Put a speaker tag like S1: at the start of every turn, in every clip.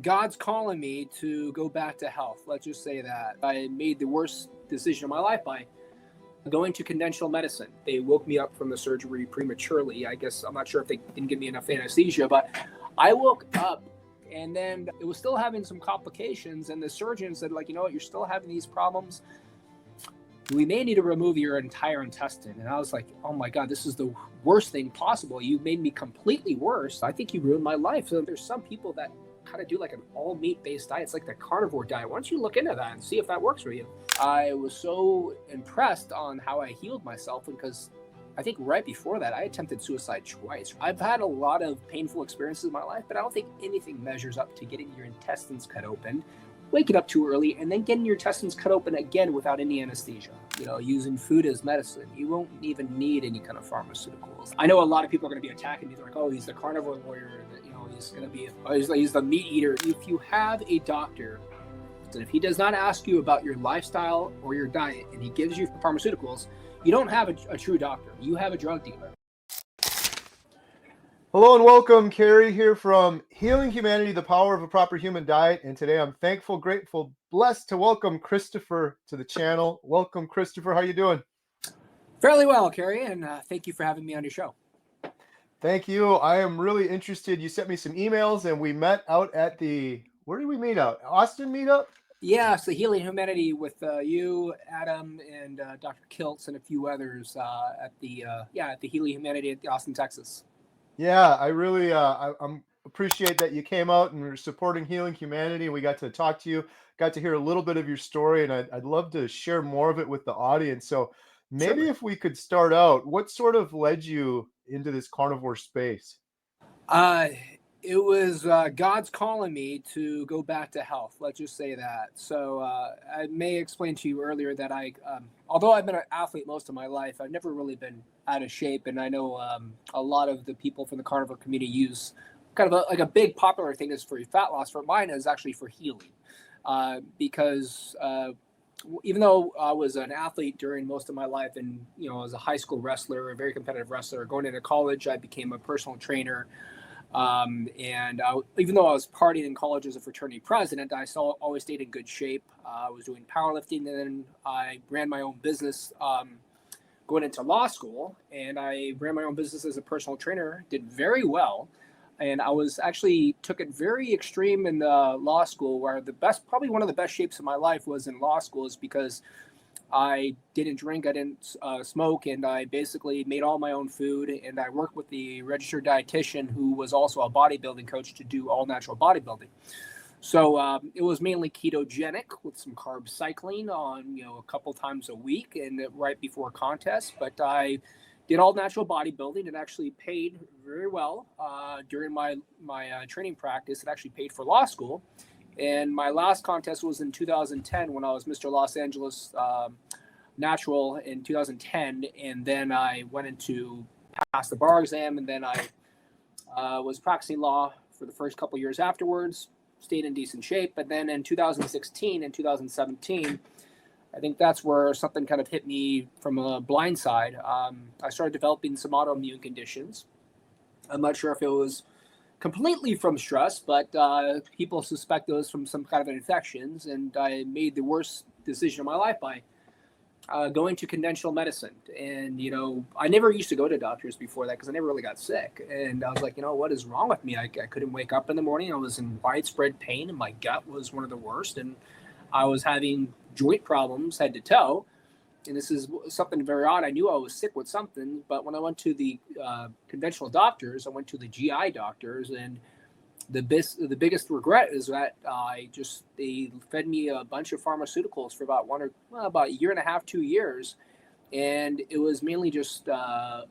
S1: God's calling me to go back to health. Let's just say that. I made the worst decision of my life by going to conventional medicine. They woke me up from the surgery prematurely. I guess I'm not sure if they didn't give me enough anesthesia, but I woke up and then it was still having some complications. And the surgeon said, like, you know what, you're still having these problems. We may need to remove your entire intestine. And I was like, oh my God, this is the worst thing possible. You made me completely worse. I think you ruined my life. So there's some people that kind of do like an all meat based diet. It's like the carnivore diet. Why don't you look into that and see if that works for you? I was so impressed on how I healed myself because I think right before that, I attempted suicide twice. I've had a lot of painful experiences in my life, but I don't think anything measures up to getting your intestines cut open, waking up too early, and then getting your intestines cut open again without any anesthesia. You know, using food as medicine. You won't even need any kind of pharmaceuticals. I know a lot of people are going to be attacking me. They're like, oh, he's the carnivore lawyer. You know, he's going to be, he's the meat eater. If you have a doctor, and if he does not ask you about your lifestyle or your diet, and he gives you pharmaceuticals, you don't have a true doctor. You have a drug dealer.
S2: Hello and welcome. Carrie here from Healing Humanity, the Power of a Proper Human Diet. And today I'm thankful, grateful, blessed to welcome Christopher to the channel. Welcome, Christopher. How you doing?
S1: Fairly well, Carrie, and thank you for having me on your show.
S2: Thank you. I am really interested. You sent me some emails and we met out at where did we meet out? Austin meetup?
S1: Yeah, it's the Healing Humanity with you, Adam, and Dr. Kiltz and a few others at the Healing Humanity at Austin, Texas.
S2: Yeah, I really I'm appreciate that you came out and were supporting Healing Humanity, and we got to talk to you, got to hear a little bit of your story, and I'd love to share more of it with the audience. So maybe
S1: Sure.
S2: if we could start out, what sort of led you into this carnivore space?
S1: It was God's calling me to go back to health. Let's just say that. So I may explain to you earlier that although I've been an athlete most of my life, I've never really been out of shape. And I know a lot of the people from the carnivore community use kind of like a big popular thing is for fat loss. For mine is actually for healing, because even though I was an athlete during most of my life, and you know, as a high school wrestler, a very competitive wrestler, going into college, I became a personal trainer. Even though I was partying in college as a fraternity president, I still always stayed in good shape. I was doing powerlifting, and then I ran my own business going into law school, and I ran my own business as a personal trainer, did very well. And I was actually took it very extreme in the law school, where probably one of the best shapes of my life was in law school, is because I didn't drink, I didn't smoke, and I basically made all my own food. And I worked with the registered dietitian who was also a bodybuilding coach to do all natural bodybuilding. So it was mainly ketogenic with some carb cycling on, you know, a couple times a week and right before contests. But I did all natural bodybuilding. It actually paid very well during my training practice. It actually paid for law school. And my last contest was in 2010 when I was Mr. Los Angeles Natural in 2010. And then I went into pass the bar exam. And then I was practicing law for the first couple years afterwards, stayed in decent shape. But then in 2016 and 2017, I think that's where something kind of hit me from a blind side. I started developing some autoimmune conditions. I'm not sure if it was completely from stress, but people suspect it was from some kind of infections. And I made the worst decision of my life by going to conventional medicine. And, you know, I never used to go to doctors before that because I never really got sick. And I was like, you know, what is wrong with me? I couldn't wake up in the morning. I was in widespread pain and my gut was one of the worst. And I was having joint problems head to toe. And this is something very odd. I knew I was sick with something, but when I went to the conventional doctors, I went to the GI doctors, and the biggest regret is that they fed me a bunch of pharmaceuticals for about a year and a half, 2 years, and it was mainly just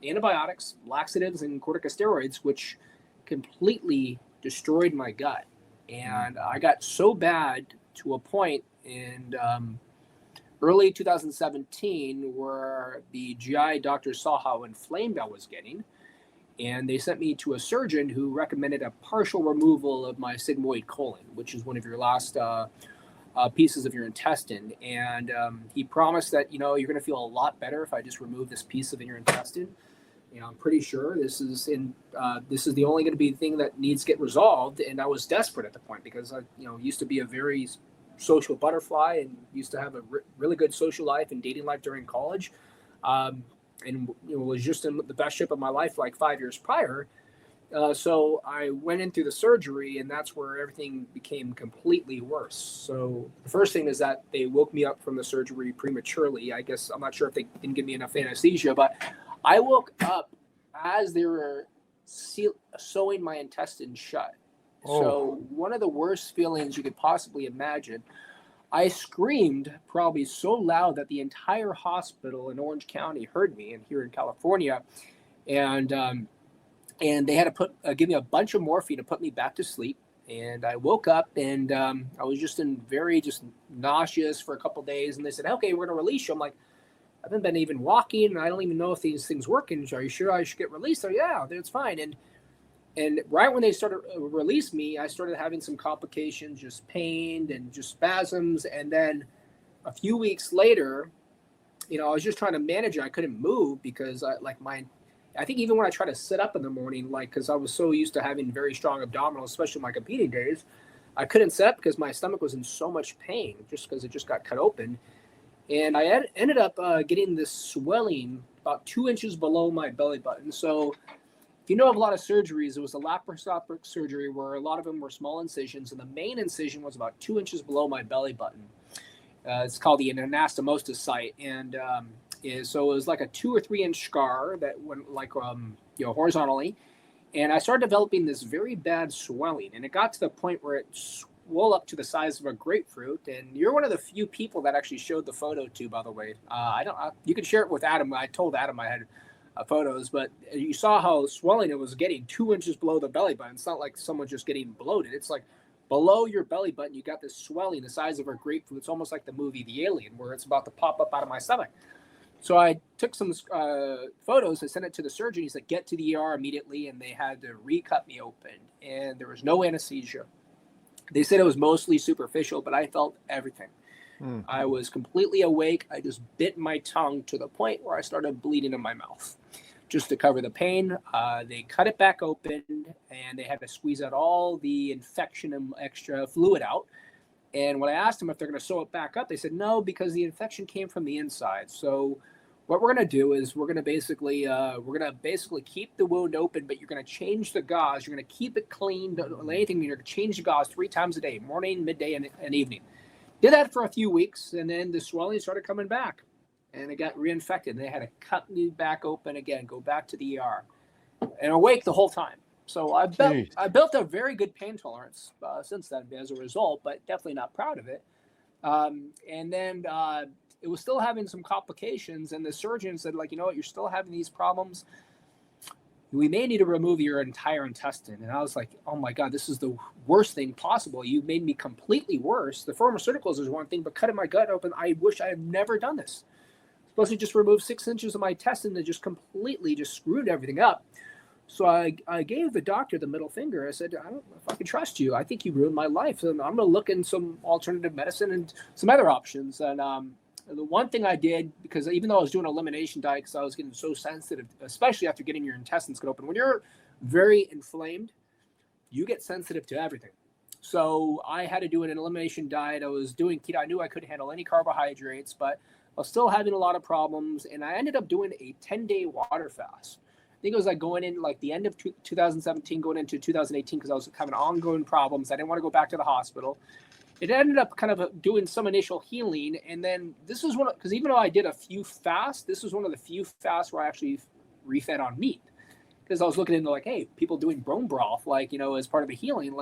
S1: antibiotics, laxatives, and corticosteroids, which completely destroyed my gut. And I got so bad to a point in early 2017 where the GI doctors saw how inflamed I was getting, and they sent me to a surgeon who recommended a partial removal of my sigmoid colon, which is one of your last pieces of your intestine. And he promised that, you know, you're going to feel a lot better if I just remove this piece of your intestine. I'm pretty sure this is the only going to be the thing that needs to get resolved. And I was desperate at the point because I, used to be a very social butterfly and used to have a really good social life and dating life during college. And was just in the best shape of my life like 5 years prior. So I went in through the surgery, and that's where everything became completely worse. So the first thing is that they woke me up from the surgery prematurely. I guess I'm not sure if they didn't give me enough anesthesia, but I woke up as they were sewing my intestines shut.
S2: Oh.
S1: So one of the worst feelings you could possibly imagine. I screamed probably so loud that the entire hospital in Orange County heard me, and here in California, and they had to give me a bunch of morphine to put me back to sleep. And I woke up, and I was just just nauseous for a couple of days. And they said, "Okay, we're going to release you." I'm like, "I haven't been even walking, and I don't even know if these things work. And are you sure I should get released?" So yeah, it's fine. And right when they started release me, I started having some complications, just pain and just spasms. And then a few weeks later, I was just trying to manage it. I couldn't move because I think even when I try to sit up in the morning, because I was so used to having very strong abdominals, especially my competing days, I couldn't sit up because my stomach was in so much pain just because it just got cut open. And I ended up getting this swelling about 2 inches below my belly button. So if you know of a lot of surgeries, it was a laparoscopic surgery where a lot of them were small incisions, and the main incision was about 2 inches below my belly button. It's called the anastomosis site, and so it was like a 2 or 3 inch scar that went horizontally, and I started developing this very bad swelling, and it got to the point where it swelled up to the size of a grapefruit. And you're one of the few people that actually showed the photo to, by the way. You can share it with Adam. I told Adam I had photos, but you saw how swelling it was getting 2 inches below the belly button. It's not like someone just getting bloated. It's like below your belly button, you got this swelling the size of a grapefruit. It's almost like the movie The Alien, where it's about to pop up out of my stomach. So I took some photos. I sent it to the surgeon. He said, "Get to the ER immediately." And they had to recut me open, and there was no anesthesia. They said it was mostly superficial, but I felt everything. I was completely awake. I just bit my tongue to the point where I started bleeding in my mouth. Just to cover the pain, they cut it back open, and they had to squeeze out all the infection and extra fluid out. And when I asked them if they're going to sew it back up, they said no, because the infection came from the inside. So what we're going to do is we're going to basically keep the wound open, but you're going to change the gauze. You're going to keep it clean. Don't let anything. You're going to change the gauze 3 times a day, morning, midday, and evening. Did that for a few weeks, and then the swelling started coming back, and it got reinfected. And they had to cut me back open again, go back to the ER, and awake the whole time. So I built a very good pain tolerance since then as a result, but definitely not proud of it. And then it was still having some complications, and the surgeon said, "You know what, you're still having these problems. We may need to remove your entire intestine." And I was like, "Oh my God, this is the worst thing possible. You made me completely worse. The pharmaceuticals is one thing, but cutting my gut open, I wish I had never done this. Supposed to just remove 6 inches of my intestine that just completely just screwed everything up." So I gave the doctor the middle finger. I said, "I don't know if I can trust you. I think you ruined my life. And I'm going to look in some alternative medicine and some other options." And the one thing I did, because even though I was doing an elimination diet, because I was getting so sensitive, especially after getting your intestines cut open, when you're very inflamed, you get sensitive to everything. So I had to do an elimination diet. I was doing keto. I knew I couldn't handle any carbohydrates, but I was still having a lot of problems. And I ended up doing a 10-day water fast. I think it was going in the end of 2017, going into 2018, because I was having ongoing problems. I didn't want to go back to the hospital. It ended up kind of doing some initial healing. And then this was because even though I did a few fasts, this was one of the few fasts where I actually refed on meat. Because I was looking into hey, people doing bone broth, as part of the healing,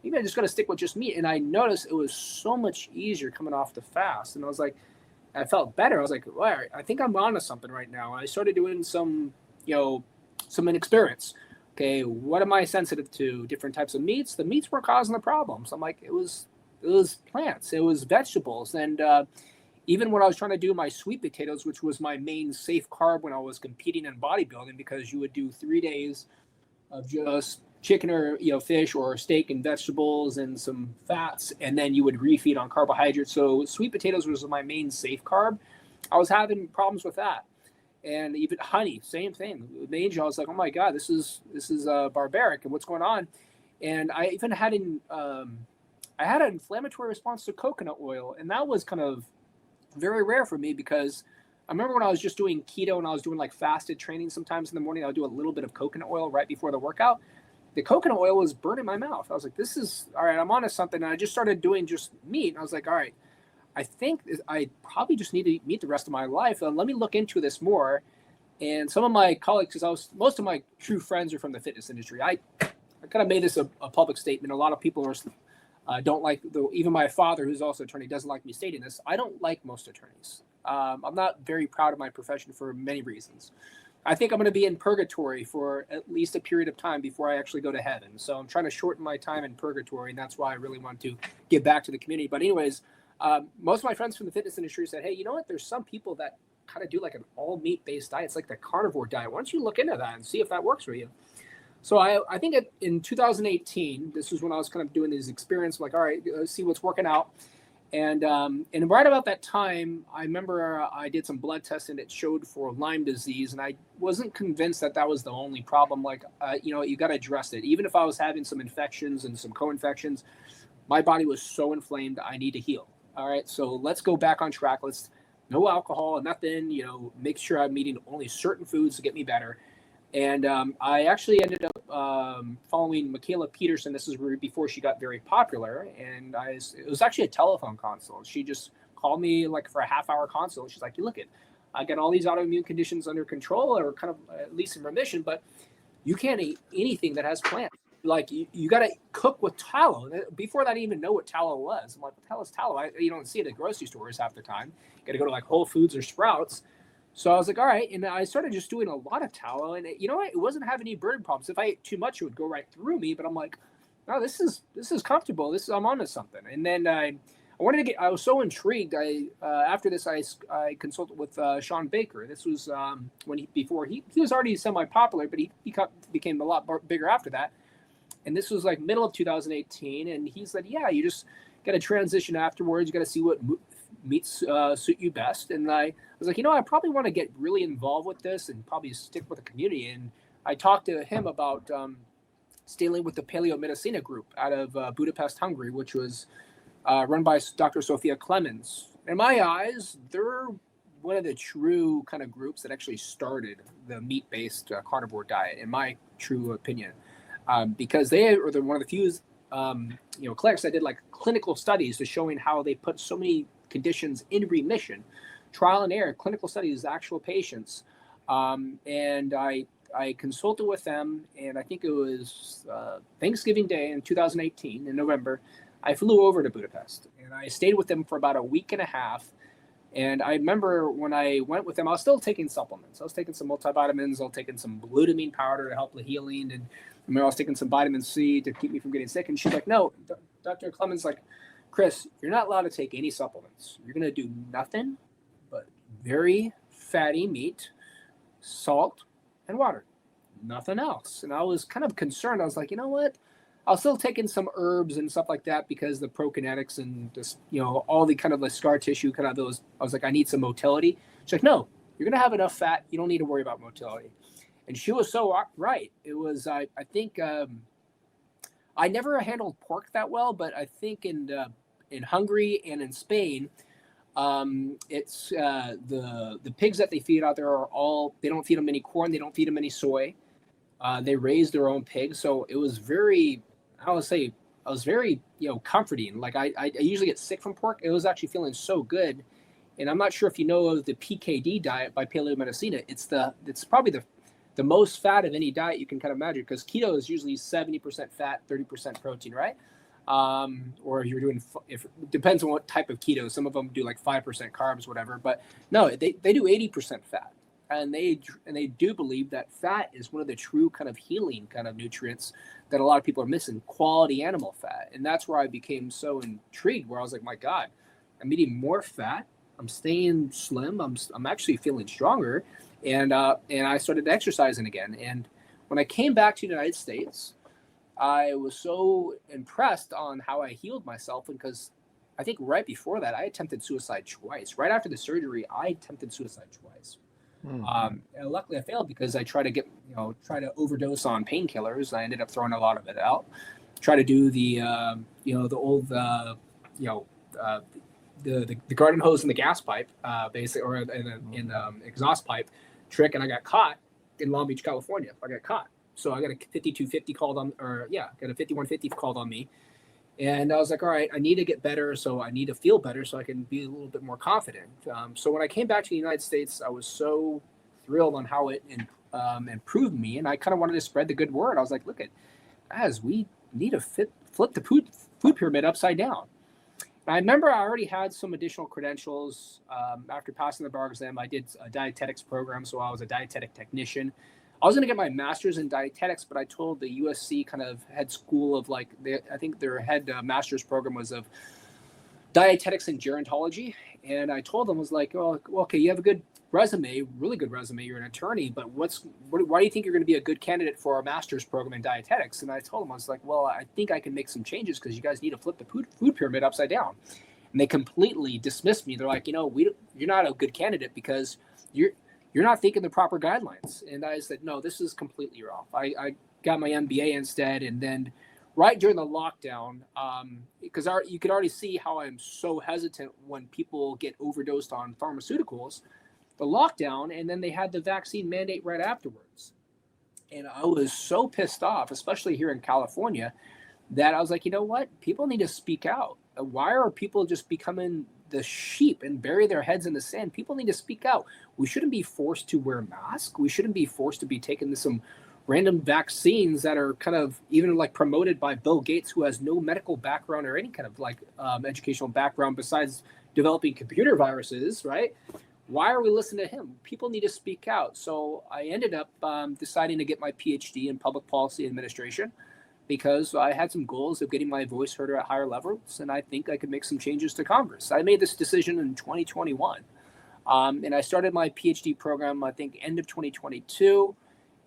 S1: maybe I just got to stick with just meat. And I noticed it was so much easier coming off the fast. And I was I felt better. I was well, I think I'm onto something right now. And I started doing some experiments. Okay, what am I sensitive to? Different types of meats. The meats were causing the problems. I'm it was plants, it was vegetables. And even when I was trying to do my sweet potatoes, which was my main safe carb when I was competing in bodybuilding, because you would do 3 days of just chicken or fish or steak and vegetables and some fats, and then you would refeed on carbohydrates. So sweet potatoes was my main safe carb. I was having problems with that. And even honey, same thing. With angel, I was like, oh my God, this is barbaric, and what's going on? And I even had I had an inflammatory response to coconut oil, and that was kind of very rare for me because I remember when I was just doing keto and I was doing like fasted training sometimes in the morning, I would do a little bit of coconut oil right before the workout. The coconut oil was burning my mouth. I was like, this is all right, I'm onto something. And I just started doing just meat. And I was like, all right, I think I probably just need to eat meat the rest of my life. Let me look into this more. And some of my colleagues, because most of my true friends are from the fitness industry. I kind of made this a public statement. A lot of people don't like, even my father, who's also an attorney, doesn't like me stating this. I don't like most attorneys. I'm not very proud of my profession for many reasons. I think I'm going to be in purgatory for at least a period of time before I actually go to heaven. So I'm trying to shorten my time in purgatory, and that's why I really want to give back to the community. But anyways, most of my friends from the fitness industry said, hey, you know what? There's some people that kind of do like an all meat based diet. It's like the carnivore diet. Why don't you look into that and see if that works for you? So I think in 2018, this was when I was kind of doing these experiments. Like, all right, let's see what's working out. And right about that time, I remember I did some blood tests and it showed for Lyme disease. And I wasn't convinced that was the only problem. Like, you got to address it. Even if I was having some infections and some co-infections, my body was so inflamed, I need to heal. All right, so let's go back on track. No alcohol, nothing, make sure I'm eating only certain foods to get me better. And I actually ended up following Michaela Peterson. This is before she got very popular. And it was actually a telephone consult. She just called me like for a half-hour consult. She's like, you look I got all these autoimmune conditions under control or kind of at least in remission, but you can't eat anything that has plants. Like you got to cook with tallow. Before that, I didn't even know what tallow was. I'm like, what the hell is tallow? You don't see it at grocery stores half the time. You got to go to like Whole Foods or Sprouts. So I was like, all right. And I started just doing a lot of tallow. And you know what? It wasn't having any burn problems. If I ate too much, it would go right through me. But I'm like, no, this is comfortable. I'm onto something. And then I was so intrigued. After this, I consulted with Sean Baker. This was when he was already semi-popular, but he became a lot bigger after that. And this was like middle of 2018. And he said, yeah, you just got to transition afterwards. You got to see what meats suit you best. And I was like, I probably want to get really involved with this and probably stick with the community. And I talked to him about staying with the Paleo Medicina group out of Budapest, Hungary, which was run by Dr. Sophia Clemens. In my eyes, they're one of the true kind of groups that actually started the meat-based carnivore diet, in my true opinion. Because they are one of the few clinics that did like clinical studies to showing how they put so many conditions in remission, trial and error, clinical studies, actual patients. And I consulted with them, and I think it was Thanksgiving Day in 2018 in November. I flew over to Budapest, and I stayed with them for about a week and a half. And I remember when I went with them, I was still taking supplements. I was taking some multivitamins. I was taking some glutamine powder to help the healing. And I remember I was taking some vitamin C to keep me from getting sick. And she's like, no, Dr. Clemens, like, Chris, you're not allowed to take any supplements. You're going to do nothing but very fatty meat, salt, and water. Nothing else. And I was kind of concerned. I was like, you know what? I was still taking some herbs and stuff like that because the prokinetics and just, all the kind of the scar tissue, kind of those, I was like, I need some motility. She's like, no, you're going to have enough fat. You don't need to worry about motility. And she was so right. It was, I think, I never handled pork that well, but I think in Hungary and in Spain, it's the pigs that they feed out there they don't feed them any corn. They don't feed them any soy. They raise their own pigs. So it was very, I was very, comforting. Like I usually get sick from pork. It was actually feeling so good. And I'm not sure if you know of the PKD diet by Paleo Medicina. It's probably the most fat of any diet you can kind of imagine, because keto is usually 70% fat, 30% protein, right? Or you're doing, depends on what type of keto. Some of them do like 5% carbs, whatever. But no, they do 80% fat. And they do believe that fat is one of the true kind of healing kind of nutrients that a lot of people are missing, quality animal fat. And that's where I became so intrigued, where I was like, my God, I'm eating more fat. I'm staying slim. I'm actually feeling stronger. And I started exercising again. And when I came back to the United States, I was so impressed on how I healed myself. Because I think right before that, I attempted suicide twice. Right after the surgery, I attempted suicide twice.
S2: Hmm.
S1: And luckily I failed because I tried to try to overdose on painkillers. I ended up throwing a lot of it out. Try to do the, the old, you know, uh, the garden hose and the gas pipe, basically, or in exhaust pipe trick, and I got caught in Long Beach, California. I got caught, so I got a 5250 called on, or yeah, got a 5150 called on me, and I was like, all right, I need to get better, so I need to feel better, so I can be a little bit more confident. So when I came back to the United States, I was so thrilled on how it improved me, and I kind of wanted to spread the good word. I was like, look at, as we need to flip the food pyramid upside down. I remember I already had some additional credentials after passing the bar exam. I did a dietetics program, so I was a dietetic technician. I was going to get my master's in dietetics, but I told the USC kind of head school of I think their head master's program was of dietetics and gerontology. And I told them, was like, oh, okay, you have a good resume, really good resume. You're an attorney, but why do you think you're going to be a good candidate for our master's program in dietetics? And I told them, I was like, well, I think I can make some changes because you guys need to flip the food pyramid upside down. And they completely dismissed me. They're like, you're not a good candidate because you're not thinking the proper guidelines. And I said, no, this is completely wrong. I got my MBA instead, and then right during the lockdown, because you could already see how I'm so hesitant when people get overdosed on pharmaceuticals, the lockdown, and then they had the vaccine mandate right afterwards. And I was so pissed off, especially here in California, that I was like, you know what? People need to speak out. Why are people just becoming the sheep and bury their heads in the sand? People need to speak out. We shouldn't be forced to wear masks. We shouldn't be forced to be taking some random vaccines that are kind of even like promoted by Bill Gates, who has no medical background or any kind of educational background besides developing computer viruses, right? Why are we listening to him? People need to speak out. So I ended up deciding to get my PhD in public policy administration because I had some goals of getting my voice heard at higher levels, and I think I could make some changes to Congress. I made this decision in 2021, and I started my PhD program, I think, end of 2022,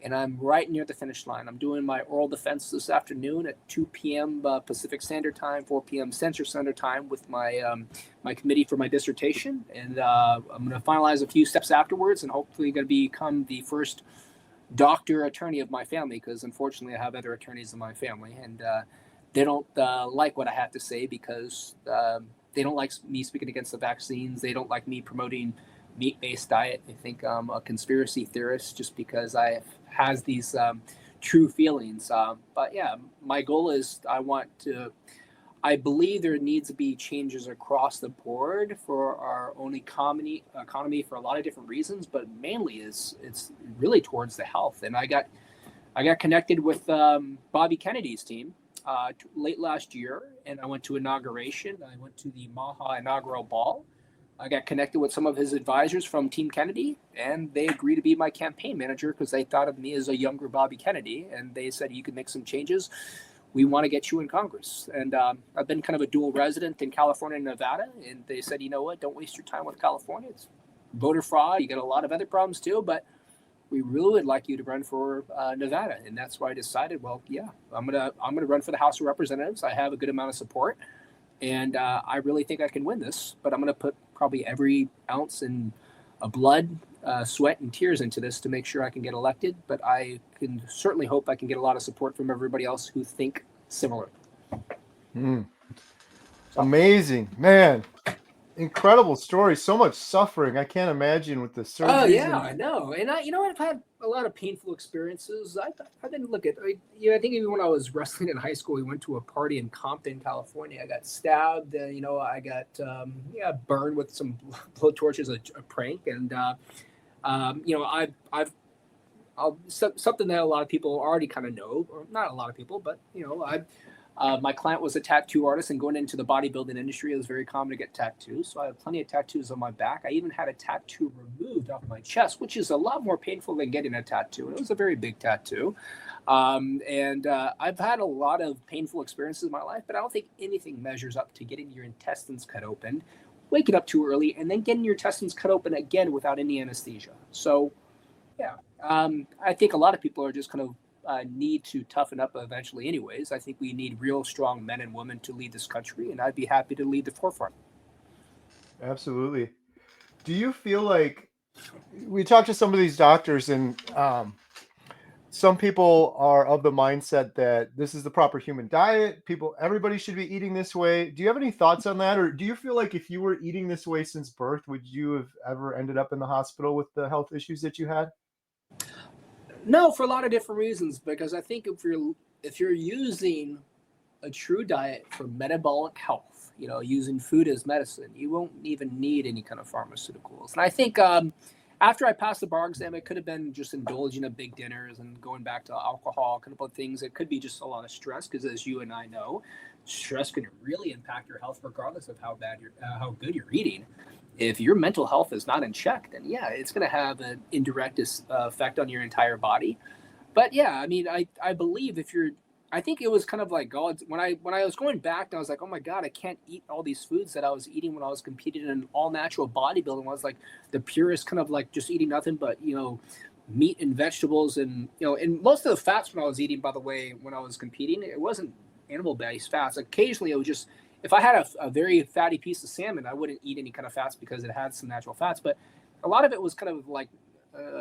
S1: and I'm right near the finish line. I'm doing my oral defense this afternoon at 2 p.m. Pacific Standard Time, 4 p.m. Central Standard Time with my my committee for my dissertation, and I'm going to finalize a few steps afterwards, and hopefully going to become the first doctor attorney of my family, because unfortunately I have other attorneys in my family, and they don't like what I have to say because they don't like me speaking against the vaccines. They don't like me promoting meat-based diet. They think I'm a conspiracy theorist just because I has these true feelings. But yeah, my goal is I believe there needs to be changes across the board for our own economy for a lot of different reasons, but mainly it's really towards the health. And I got connected with Bobby Kennedy's team late last year, and I went to inauguration. I went to the Maha inaugural ball. I got connected with some of his advisors from Team Kennedy, and they agreed to be my campaign manager because they thought of me as a younger Bobby Kennedy, and they said, you can make some changes. We want to get you in Congress. And I've been kind of a dual resident in California and Nevada, and they said, you know what, don't waste your time with California. It's voter fraud. You got a lot of other problems too, but we really would like you to run for Nevada. And that's why I decided, well, yeah, I'm gonna run for the House of Representatives. I have a good amount of support, and I really think I can win this, but I'm going to put probably every ounce in blood, sweat, and tears into this to make sure I can get elected. But I can certainly hope I can get a lot of support from everybody else who think similar.
S2: Amazing, man. Incredible story. So much suffering. I can't imagine with the surgeries.
S1: Oh yeah, I know. And I've had a lot of painful experiences. I didn't look at. I think even when I was wrestling in high school, we went to a party in Compton, California. I got stabbed. I got burned with some blow torches, a prank, and something that a lot of people already kind of know, or not a lot of people, but my client was a tattoo artist, and going into the bodybuilding industry, it was very common to get tattoos. So I have plenty of tattoos on my back. I even had a tattoo removed off my chest, which is a lot more painful than getting a tattoo. And it was a very big tattoo. I've had a lot of painful experiences in my life, but I don't think anything measures up to getting your intestines cut open, waking up too early, and then getting your intestines cut open again without any anesthesia. So, yeah, I think a lot of people are just kind of need to toughen up eventually anyways. I think we need real strong men and women to lead this country, and I'd be happy to lead the forefront.
S2: Absolutely. Do you feel like We talked to some of these doctors, and some people are of the mindset that this is the proper human diet. Everybody should be eating this way. Do you have any thoughts on that? Or do you feel like if you were eating this way since birth, would you have ever ended up in the hospital with the health issues that you had?
S1: No, for a lot of different reasons. Because I think if you're using a true diet for metabolic health, using food as medicine, you won't even need any kind of pharmaceuticals. And I think after I passed the bar exam, it could have been just indulging in big dinners and going back to alcohol, a couple of things. It could be just a lot of stress, because as you and I know, stress can really impact your health, regardless of how good you're eating. If your mental health is not in check, then yeah, it's going to have an indirect effect on your entire body. But yeah, I mean, I believe if you're, I think it was kind of like God when I was going back, and I was like, oh my God, I can't eat all these foods that I was eating when I was competing in all natural bodybuilding. I was like the purest, kind of like just eating nothing but meat and vegetables, and and most of the fats when I was eating, by the way, when I was competing, it wasn't animal based fats. Occasionally, it was just if I had a very fatty piece of salmon, I wouldn't eat any kind of fats because it had some natural fats, but a lot of it was kind of like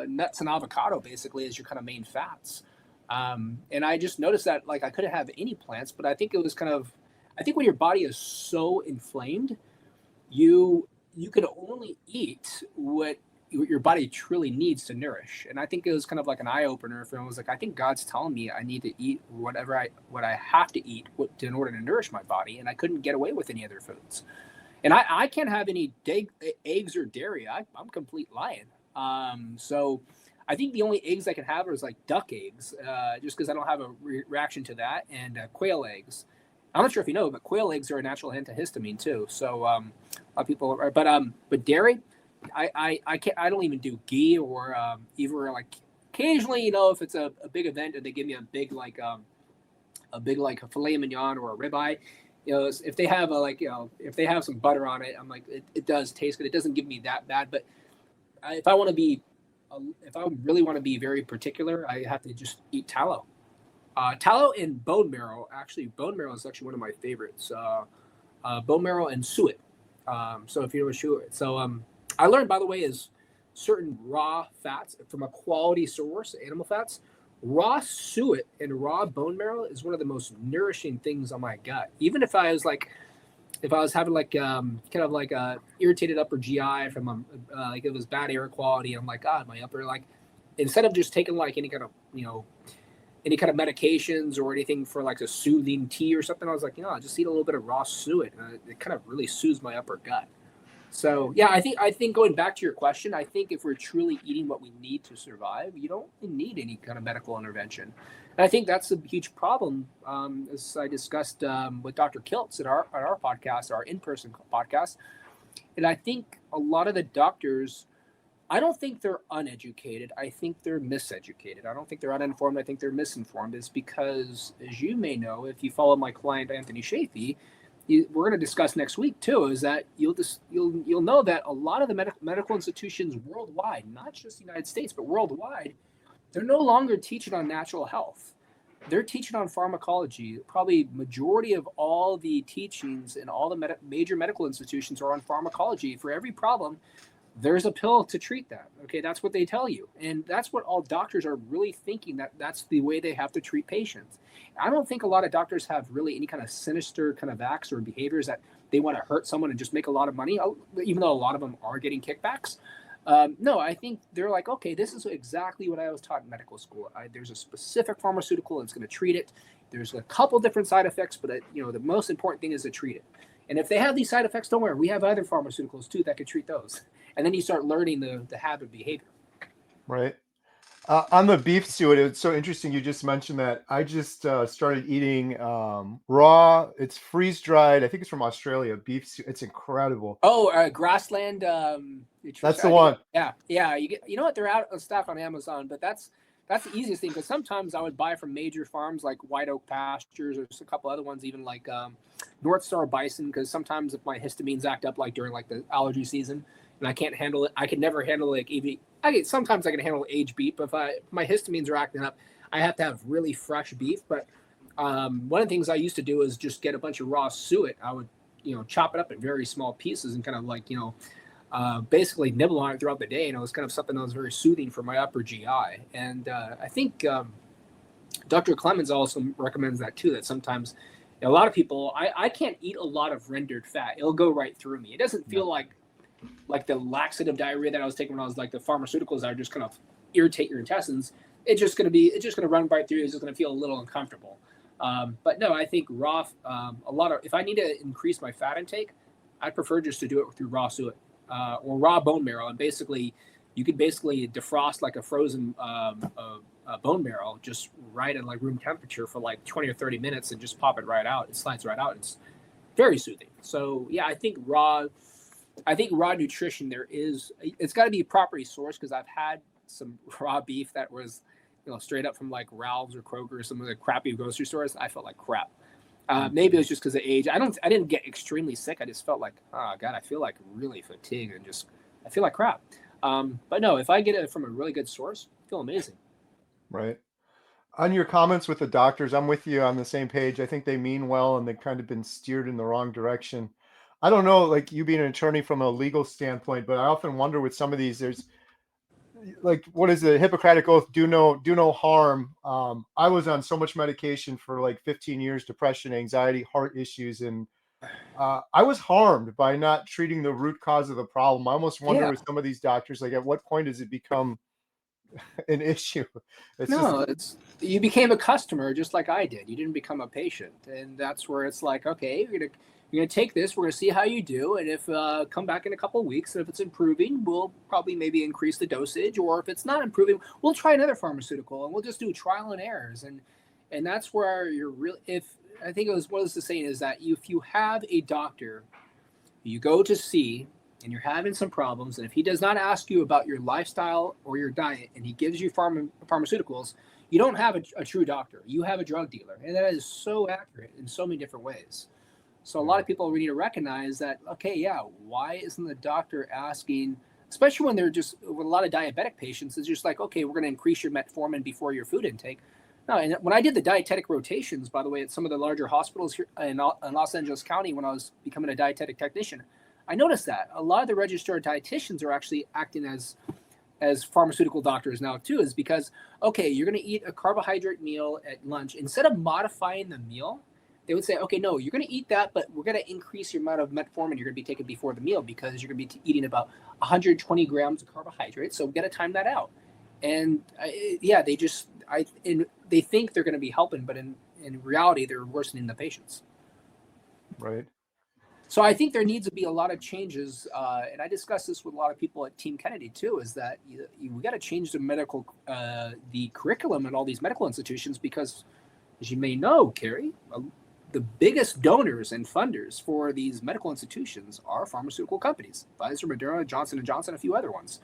S1: nuts and avocado basically as your kind of main fats. And I just noticed that like I couldn't have any plants, but I think it was kind of, I think when your body is so inflamed, you could only eat what your body truly needs to nourish. And I think it was kind of like an eye opener for me. I was like, I think God's telling me I need to eat what I have to eat in order to nourish my body, and I couldn't get away with any other foods. And I can't have any eggs or dairy. I'm complete lion. So I think the only eggs I can have is like duck eggs, just because I don't have a reaction to that, and quail eggs. I'm not sure if you know, but quail eggs are a natural antihistamine too. So a lot of people, but dairy, I can't. I don't even do ghee or either like occasionally, if it's a big event and they give me a big like a filet mignon or a ribeye, if they have if they have some butter on it, I'm like it does taste good. It doesn't give me that bad, but if I want to be if I really want to be very particular, I have to just eat tallow. Tallow and bone marrow. Actually, bone marrow is actually one of my favorites. Bone marrow and suet. So if you know what suet, so I learned, by the way, is certain raw fats from a quality source, animal fats. Raw suet and raw bone marrow is one of the most nourishing things on my gut. Even if I was having like kind of like a irritated upper GI from like it was bad air quality, I'm like, God, my upper, like, instead of just taking like any kind of medications or anything for like a soothing tea or something, I was like, I just eat a little bit of raw suet, and it kind of really soothes my upper gut. So yeah, I think going back to your question, I think if we're truly eating what we need to survive, you don't need any kind of medical intervention. And I think that's a huge problem, as I discussed with Dr. Kiltz at our podcast, our in-person podcast. And I think a lot of the doctors, I don't think they're uneducated. I think they're miseducated. I don't think they're uninformed. I think they're misinformed. It's because, as you may know, if you follow my client Anthony Chafee, we're going to discuss next week too, is that you'll know that a lot of the medical institutions worldwide, not just the United States but worldwide, they're no longer teaching on natural health. They're teaching on pharmacology. Probably majority of all the teachings in all the major medical institutions are on pharmacology. For every problem, there's a pill to treat that. Okay, that's what they tell you, and that's what all doctors are really thinking, that that's the way they have to treat patients. I don't think a lot of doctors have really any kind of sinister kind of acts or behaviors that they want to hurt someone and just make a lot of money, even though a lot of them are getting kickbacks. No, I think they're like, okay, this is exactly what I was taught in medical school. There's a specific pharmaceutical that's going to treat it. There's a couple different side effects, but the most important thing is to treat it. And if they have these side effects, don't worry, we have other pharmaceuticals too that could treat those. And then you start learning the habit behavior.
S2: Right. On the beef suet, it's so interesting you just mentioned that. I just started eating raw. It's freeze dried. I think it's from Australia. Beef suet. It's incredible.
S1: Oh, grassland.
S2: That's the one.
S1: Yeah. You know what? They're out of stock on Amazon, but that's the easiest thing, because sometimes I would buy from major farms like White Oak Pastures or just a couple other ones, even like North Star Bison, because sometimes if my histamines act up like during like the allergy season and I can't handle it, I can never handle like even sometimes I can handle aged beef, but if my histamines are acting up, I have to have really fresh beef. But one of the things I used to do is just get a bunch of raw suet. I would chop it up in very small pieces and kind of like basically nibble on it throughout the day, and it was kind of something that was very soothing for my upper GI. And I think Dr. Clemens also recommends that too. That sometimes a lot of people, I can't eat a lot of rendered fat; it'll go right through me. It doesn't feel like the laxative diarrhea that I was taking when I was like the pharmaceuticals that are just kind of irritate your intestines. It's just going to run right through you. It's just going to feel a little uncomfortable. But no, I think raw, if I need to increase my fat intake, I prefer just to do it through raw suet or raw bone marrow. And basically, you could basically defrost like a frozen bone marrow just right at like room temperature for like 20 or 30 minutes and just pop it right out. It slides right out. It's very soothing. So yeah, I think raw nutrition it's got to be properly sourced, because I've had some raw beef that was, straight up from like Ralph's or Kroger or some of the crappy grocery stores. I felt like crap. Maybe it was just because of age. I didn't get extremely sick. I just felt like, oh God, I feel like really fatigued and I feel like crap. But no, if I get it from a really good source, I feel amazing.
S2: Right. On your comments with the doctors, I'm with you on the same page. I think they mean well, and they've kind of been steered in the wrong direction. I don't know, like you being an attorney from a legal standpoint, but I often wonder with some of these, there's like, what is the Hippocratic Oath? Do no harm. I was on so much medication for like 15 years, depression, anxiety, heart issues. And I was harmed by not treating the root cause of the problem. I almost wonder with some of these doctors, like at what point does it become an issue?
S1: You became a customer just like I did. You didn't become a patient. And that's where it's like, okay, you're going to take this. We're going to see how you do. And if come back in a couple of weeks, and if it's improving, we'll probably maybe increase the dosage. Or if it's not improving, we'll try another pharmaceutical, and we'll just do trial and errors. And that's where you're really, I think what was the saying is that if you have a doctor you go to see and you're having some problems, and if he does not ask you about your lifestyle or your diet, and he gives you pharmaceuticals, you don't have a true doctor. You have a drug dealer. And that is so accurate in so many different ways. So a lot of people need to recognize that, okay, yeah, why isn't the doctor asking, especially when they're just, with a lot of diabetic patients, it's just like, okay, we're going to increase your metformin before your food intake. No, and when I did the dietetic rotations, by the way, at some of the larger hospitals here in Los Angeles County, when I was becoming a dietetic technician, I noticed that a lot of the registered dietitians are actually acting as pharmaceutical doctors now too, is because, okay, you're going to eat a carbohydrate meal at lunch. Instead of modifying the meal, they would say, okay, no, you're going to eat that, but we're going to increase your amount of metformin you're going to be taking before the meal, because you're going to be eating about 120 grams of carbohydrates. So we got to time that out. And they think they're going to be helping, but in reality, they're worsening the patients.
S2: Right.
S1: So I think there needs to be a lot of changes, and I discussed this with a lot of people at Team Kennedy too, is that we got to change the curriculum in all these medical institutions, because, as you may know, Carrie, the biggest donors and funders for these medical institutions are pharmaceutical companies: Pfizer, Moderna, Johnson & Johnson, a few other ones.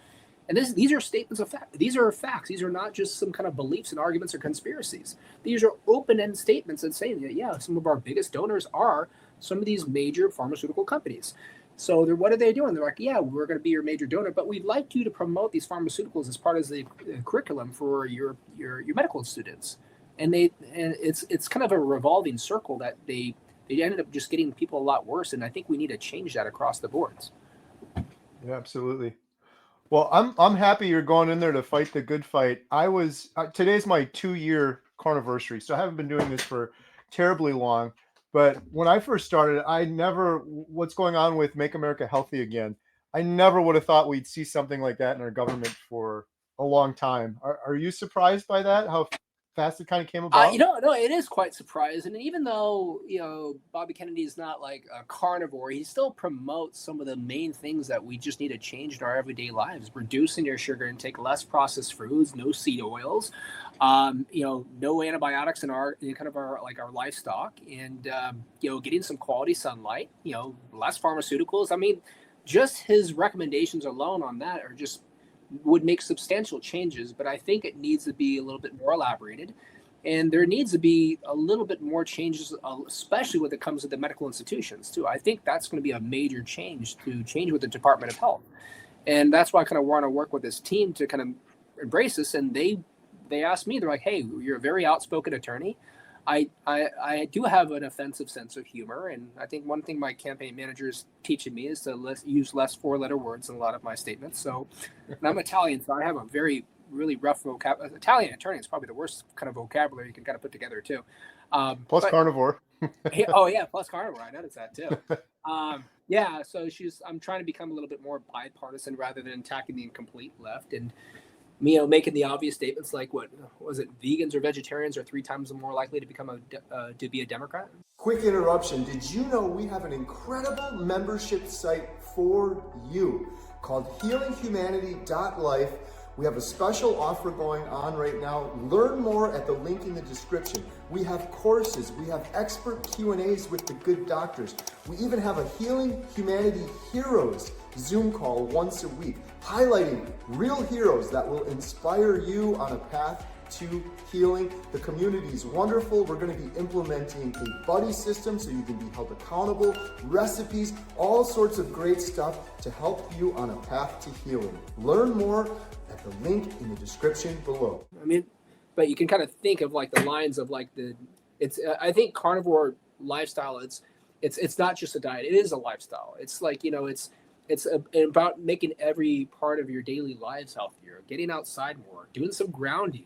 S1: And these are statements of fact. These are facts. These are not just some kind of beliefs and arguments or conspiracies. These are open-end statements that say that, yeah, some of our biggest donors are some of these major pharmaceutical companies. So what are they doing? They're like, yeah, we're going to be your major donor, but we'd like you to promote these pharmaceuticals as part of the curriculum for your medical students. And it's kind of a revolving circle that they ended up just getting people a lot worse. And I think we need to change that across the boards.
S2: Yeah, absolutely. Well, I'm happy you're going in there to fight the good fight. Today's my 2-year carniversary, so I haven't been doing this for terribly long. But when I first started, what's going on with Make America Healthy Again, I never would have thought we'd see something like that in our government for a long time. Are you surprised by that? How fast it kind of came about?
S1: No, it is quite surprising. And even though, Bobby Kennedy is not like a carnivore, he still promotes some of the main things that we just need to change in our everyday lives: reducing your sugar intake, less processed foods, no seed oils, no antibiotics in our livestock, and getting some quality sunlight, less pharmaceuticals. I mean, just his recommendations alone on that would make substantial changes, but I think it needs to be a little bit more elaborated, and there needs to be a little bit more changes, especially when it comes to the medical institutions too. I think that's going to be a major change with the Department of Health, and that's why I kind of want to work with this team to kind of embrace this. And they asked me, they're like, hey, you're a very outspoken attorney. I do have an offensive sense of humor, and I think one thing my campaign manager is teaching me is to use less four-letter words in a lot of my statements. So, and I'm Italian, so I have a really rough vocabulary. Italian attorney is probably the worst kind of vocabulary you can kind of put together too.
S2: Plus
S1: But
S2: carnivore.
S1: oh yeah, plus carnivore. I noticed that too. Yeah, so I'm trying to become a little bit more bipartisan rather than attacking the incomplete left, and making the obvious statements like, what was it, vegans or vegetarians are 3 times more likely to become to be a Democrat.
S3: Quick interruption. Did you know we have an incredible membership site for you called healinghumanity.life? We have a special offer going on right now. Learn more at the link in the description. We have courses. We have expert Q&As with the good doctors. We even have a Healing Humanity Heroes Zoom call once a week, highlighting real heroes that will inspire you on a path to healing. The community is wonderful. We're going to be implementing a buddy system so you can be held accountable, recipes, all sorts of great stuff to help you on a path to healing. Learn more at the link in the description below.
S1: But you can kind of think of like the lines of like I think carnivore lifestyle, it's not just a diet, it is a lifestyle. It's like, it's about making every part of your daily lives healthier, getting outside more, doing some grounding,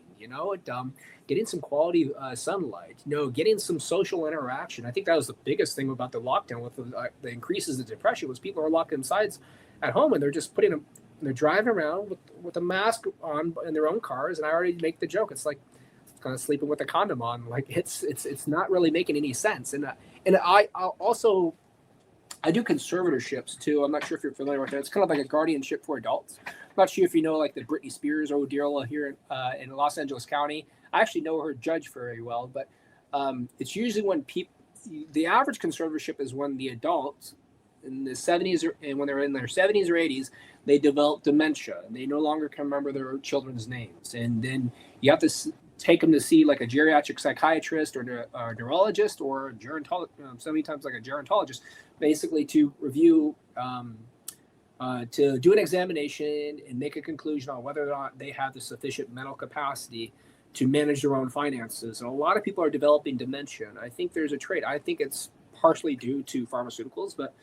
S1: getting some quality sunlight, getting some social interaction. I think that was the biggest thing about the lockdown with the increases in depression was people are locked inside at home and they're just they're driving around with a mask on in their own cars. And I already make the joke. It's like kind of sleeping with a condom on. Like it's not really making any sense. And I also, I do conservatorships too. I'm not sure if you're familiar with that. It's kind of like a guardianship for adults. I'm not sure if you know like the Britney Spears ordeal here in Los Angeles County. I actually know her judge very well, but it's usually when the average conservatorship is when the adults in the 70s and when they're in their 70s or 80s, they develop dementia and they no longer can remember their children's names. And then you have to take them to see like a geriatric psychiatrist or a neurologist or a gerontologist, so many times like a gerontologist, basically to review, to do an examination and make a conclusion on whether or not they have the sufficient mental capacity to manage their own finances. And a lot of people are developing dementia. And I think there's a trait. I think it's partially due to pharmaceuticals, but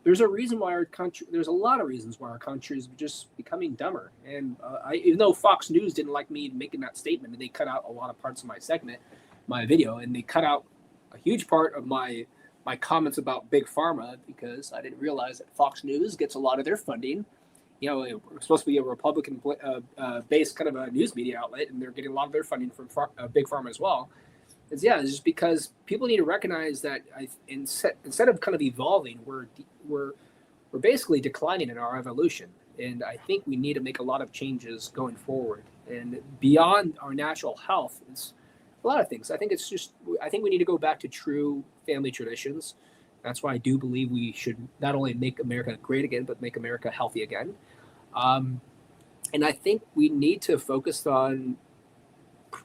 S1: there's a lot of reasons why our country is just becoming dumber. And even though Fox News didn't like me making that statement, and they cut out a lot of parts of my video, and they cut out a huge part of my comments about Big Pharma because I didn't realize that Fox News gets a lot of their funding. It's supposed to be a Republican based kind of a news media outlet, and they're getting a lot of their funding from Big Pharma as well. It's just because people need to recognize that instead of kind of evolving, we're basically declining in our evolution. And I think we need to make a lot of changes going forward. And beyond our natural health, it's a lot of things. I think we need to go back to true family traditions. That's why I do believe we should not only make America great again, but make America healthy again. And I think we need to focus on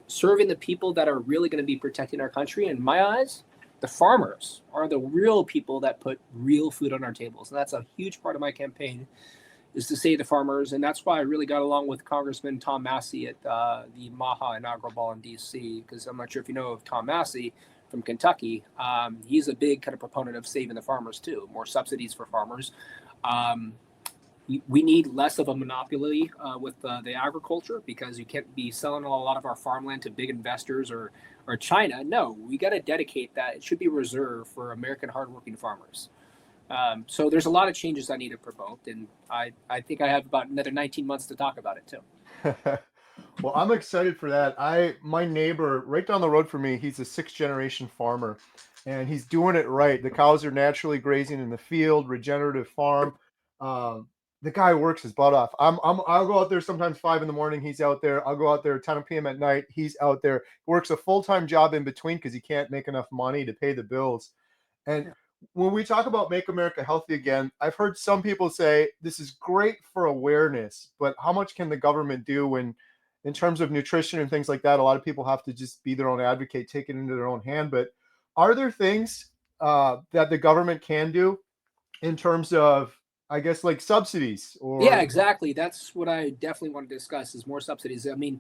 S1: serving the people that are really going to be protecting our country. In my eyes, the farmers are the real people that put real food on our tables. And that's a huge part of my campaign, is to save the farmers. And that's why I really got along with Congressman Tom Massey at the Maha inaugural ball in DC, because I'm not sure if you know of Tom Massey from Kentucky. He's a big kind of proponent of saving the farmers too, more subsidies for farmers. We need less of a monopoly with the agriculture, because you can't be selling a lot of our farmland to big investors or China. No, we got to dedicate that. It should be reserved for American hardworking farmers. So there's a lot of changes I need to promote, and I think I have about another 19 months to talk about it too.
S2: Well, I'm excited for that. My neighbor right down the road from me, he's a 6th generation farmer, and he's doing it right. The cows are naturally grazing in the field, regenerative farm. The guy works his butt off. I'll go out there sometimes 5 a.m. He's out there. I'll go out there 10 p.m. at night. He's out there. Works a full-time job in between because he can't make enough money to pay the bills. And when we talk about make America healthy again, I've heard some people say this is great for awareness, but how much can the government do when, in terms of nutrition and things like that, a lot of people have to just be their own advocate, take it into their own hand. But are there things that the government can do in terms of, I guess, like subsidies? Or
S1: Yeah, exactly. That's what I definitely want to discuss, is more subsidies. I mean,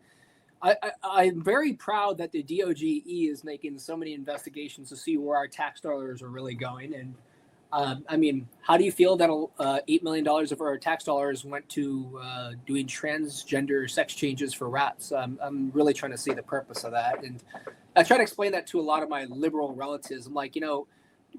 S1: I'm very proud that the DOGE is making so many investigations to see where our tax dollars are really going. And I mean, how do you feel that $8 million of our tax dollars went to doing transgender sex changes for rats? I'm really trying to see the purpose of that. And I try to explain that to a lot of my liberal relatives. I'm like,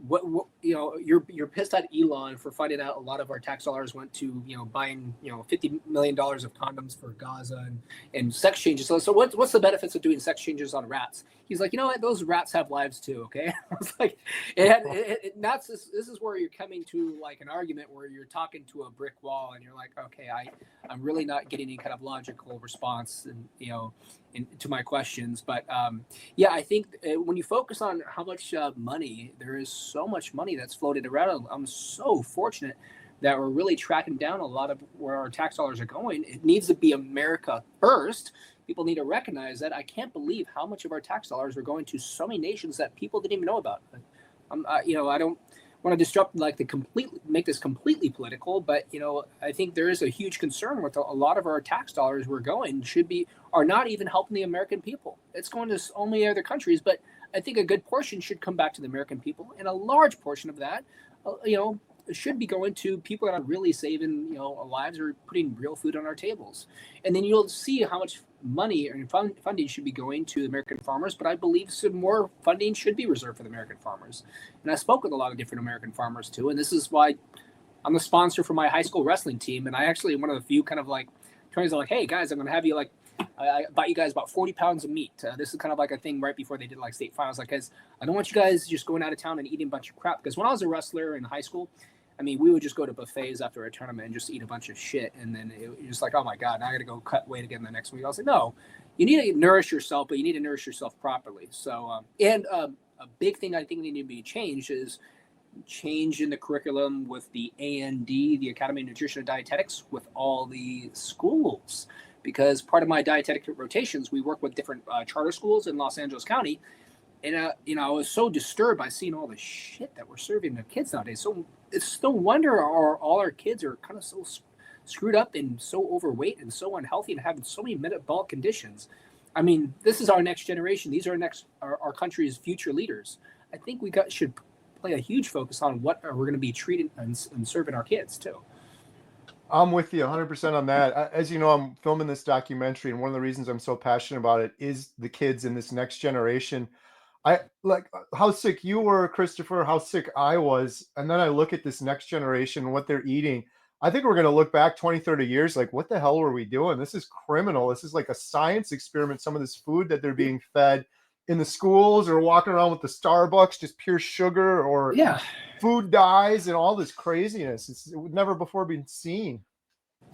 S1: what you're pissed at Elon for finding out a lot of our tax dollars went to buying $50 million of condoms for Gaza and sex changes. So what's the benefits of doing sex changes on rats? He's like, you know what, those rats have lives too. Okay. I was like, this is where you're coming to like an argument where you're talking to a brick wall and you're like, okay, I'm really not getting any kind of logical response and to my questions. But yeah, I think when you focus on how much money, there is so much money that's floated around. I'm so fortunate that we're really tracking down a lot of where our tax dollars are going. It needs to be America first. People need to recognize that. I can't believe how much of our tax dollars are going to so many nations that people didn't even know about. I don't want to disrupt make this completely political, but I think there is a huge concern with a lot of our tax dollars are not even helping the American people. It's going to only other countries, but I think a good portion should come back to the American people, and a large portion of that, should be going to people that are really saving lives or putting real food on our tables. And then you'll see how much money and funding should be going to American farmers, but I believe some more funding should be reserved for the American farmers. And I spoke with a lot of different American farmers too, and this is why I'm the sponsor for my high school wrestling team, and I actually one of the few kind of like attorneys are like, hey guys, I'm going to have you I bought you guys about 40 pounds of meat. This is kind of like a thing right before they did like state finals. Like, guys, I don't want you guys just going out of town and eating a bunch of crap. Because when I was a wrestler in high school, I mean, we would just go to buffets after a tournament and just eat a bunch of shit. And then you're just like, oh my God, now I got to go cut weight again the next week. I was like, no, you need to nourish yourself, but you need to nourish yourself properly. So, a big thing I think need to be changed is change in the curriculum with the AND, the Academy of Nutrition and Dietetics, with all the schools. Because part of my dietetic rotations, we work with different charter schools in Los Angeles County. And, I was so disturbed by seeing all the shit that we're serving the kids nowadays. So it's no wonder all our kids are kind of so screwed up and so overweight and so unhealthy and having so many metabolic conditions. I mean, this is our next generation. These are our country's future leaders. I think should play a huge focus on what we're going to be treating and serving our kids too.
S2: I'm with you 100% on that. As you know, I'm filming this documentary, and one of the reasons I'm so passionate about it is the kids in this next generation. I like how sick you were, Christopher, how sick I was. And then I look at this next generation, what they're eating. I think we're going to look back 20, 30 years like, what the hell were we doing? This is criminal. This is like a science experiment. Some of this food that they're being fed in the schools or walking around with the Starbucks, just pure sugar or food dyes and all this craziness. It's never before been seen.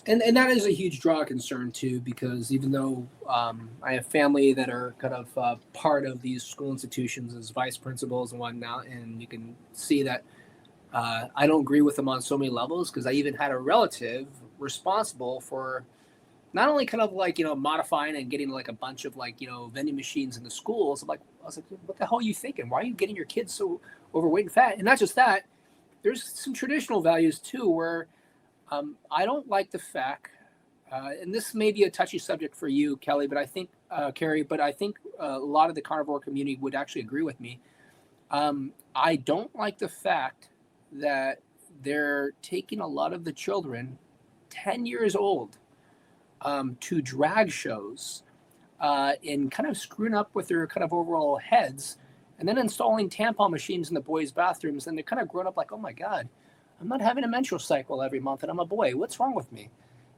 S1: And that is a huge draw concern too, because even though I have family that are kind of part of these school institutions as vice principals and whatnot, and you can see that I don't agree with them on so many levels, because I even had a relative responsible for not only kind of like, modifying and getting like a bunch of like, vending machines in the schools. I was like, what the hell are you thinking? Why are you getting your kids so overweight and fat? And not just that, there's some traditional values too, where I don't like the fact, and this may be a touchy subject for you, Kelly, but I think, Carrie, but I think a lot of the carnivore community would actually agree with me. I don't like the fact that they're taking a lot of the children 10 years old to drag shows and kind of screwing up with their kind of overall heads, and then installing tampon machines in the boys' bathrooms. And they're kind of grown up like, oh my God, I'm not having a menstrual cycle every month and I'm a boy. What's wrong with me?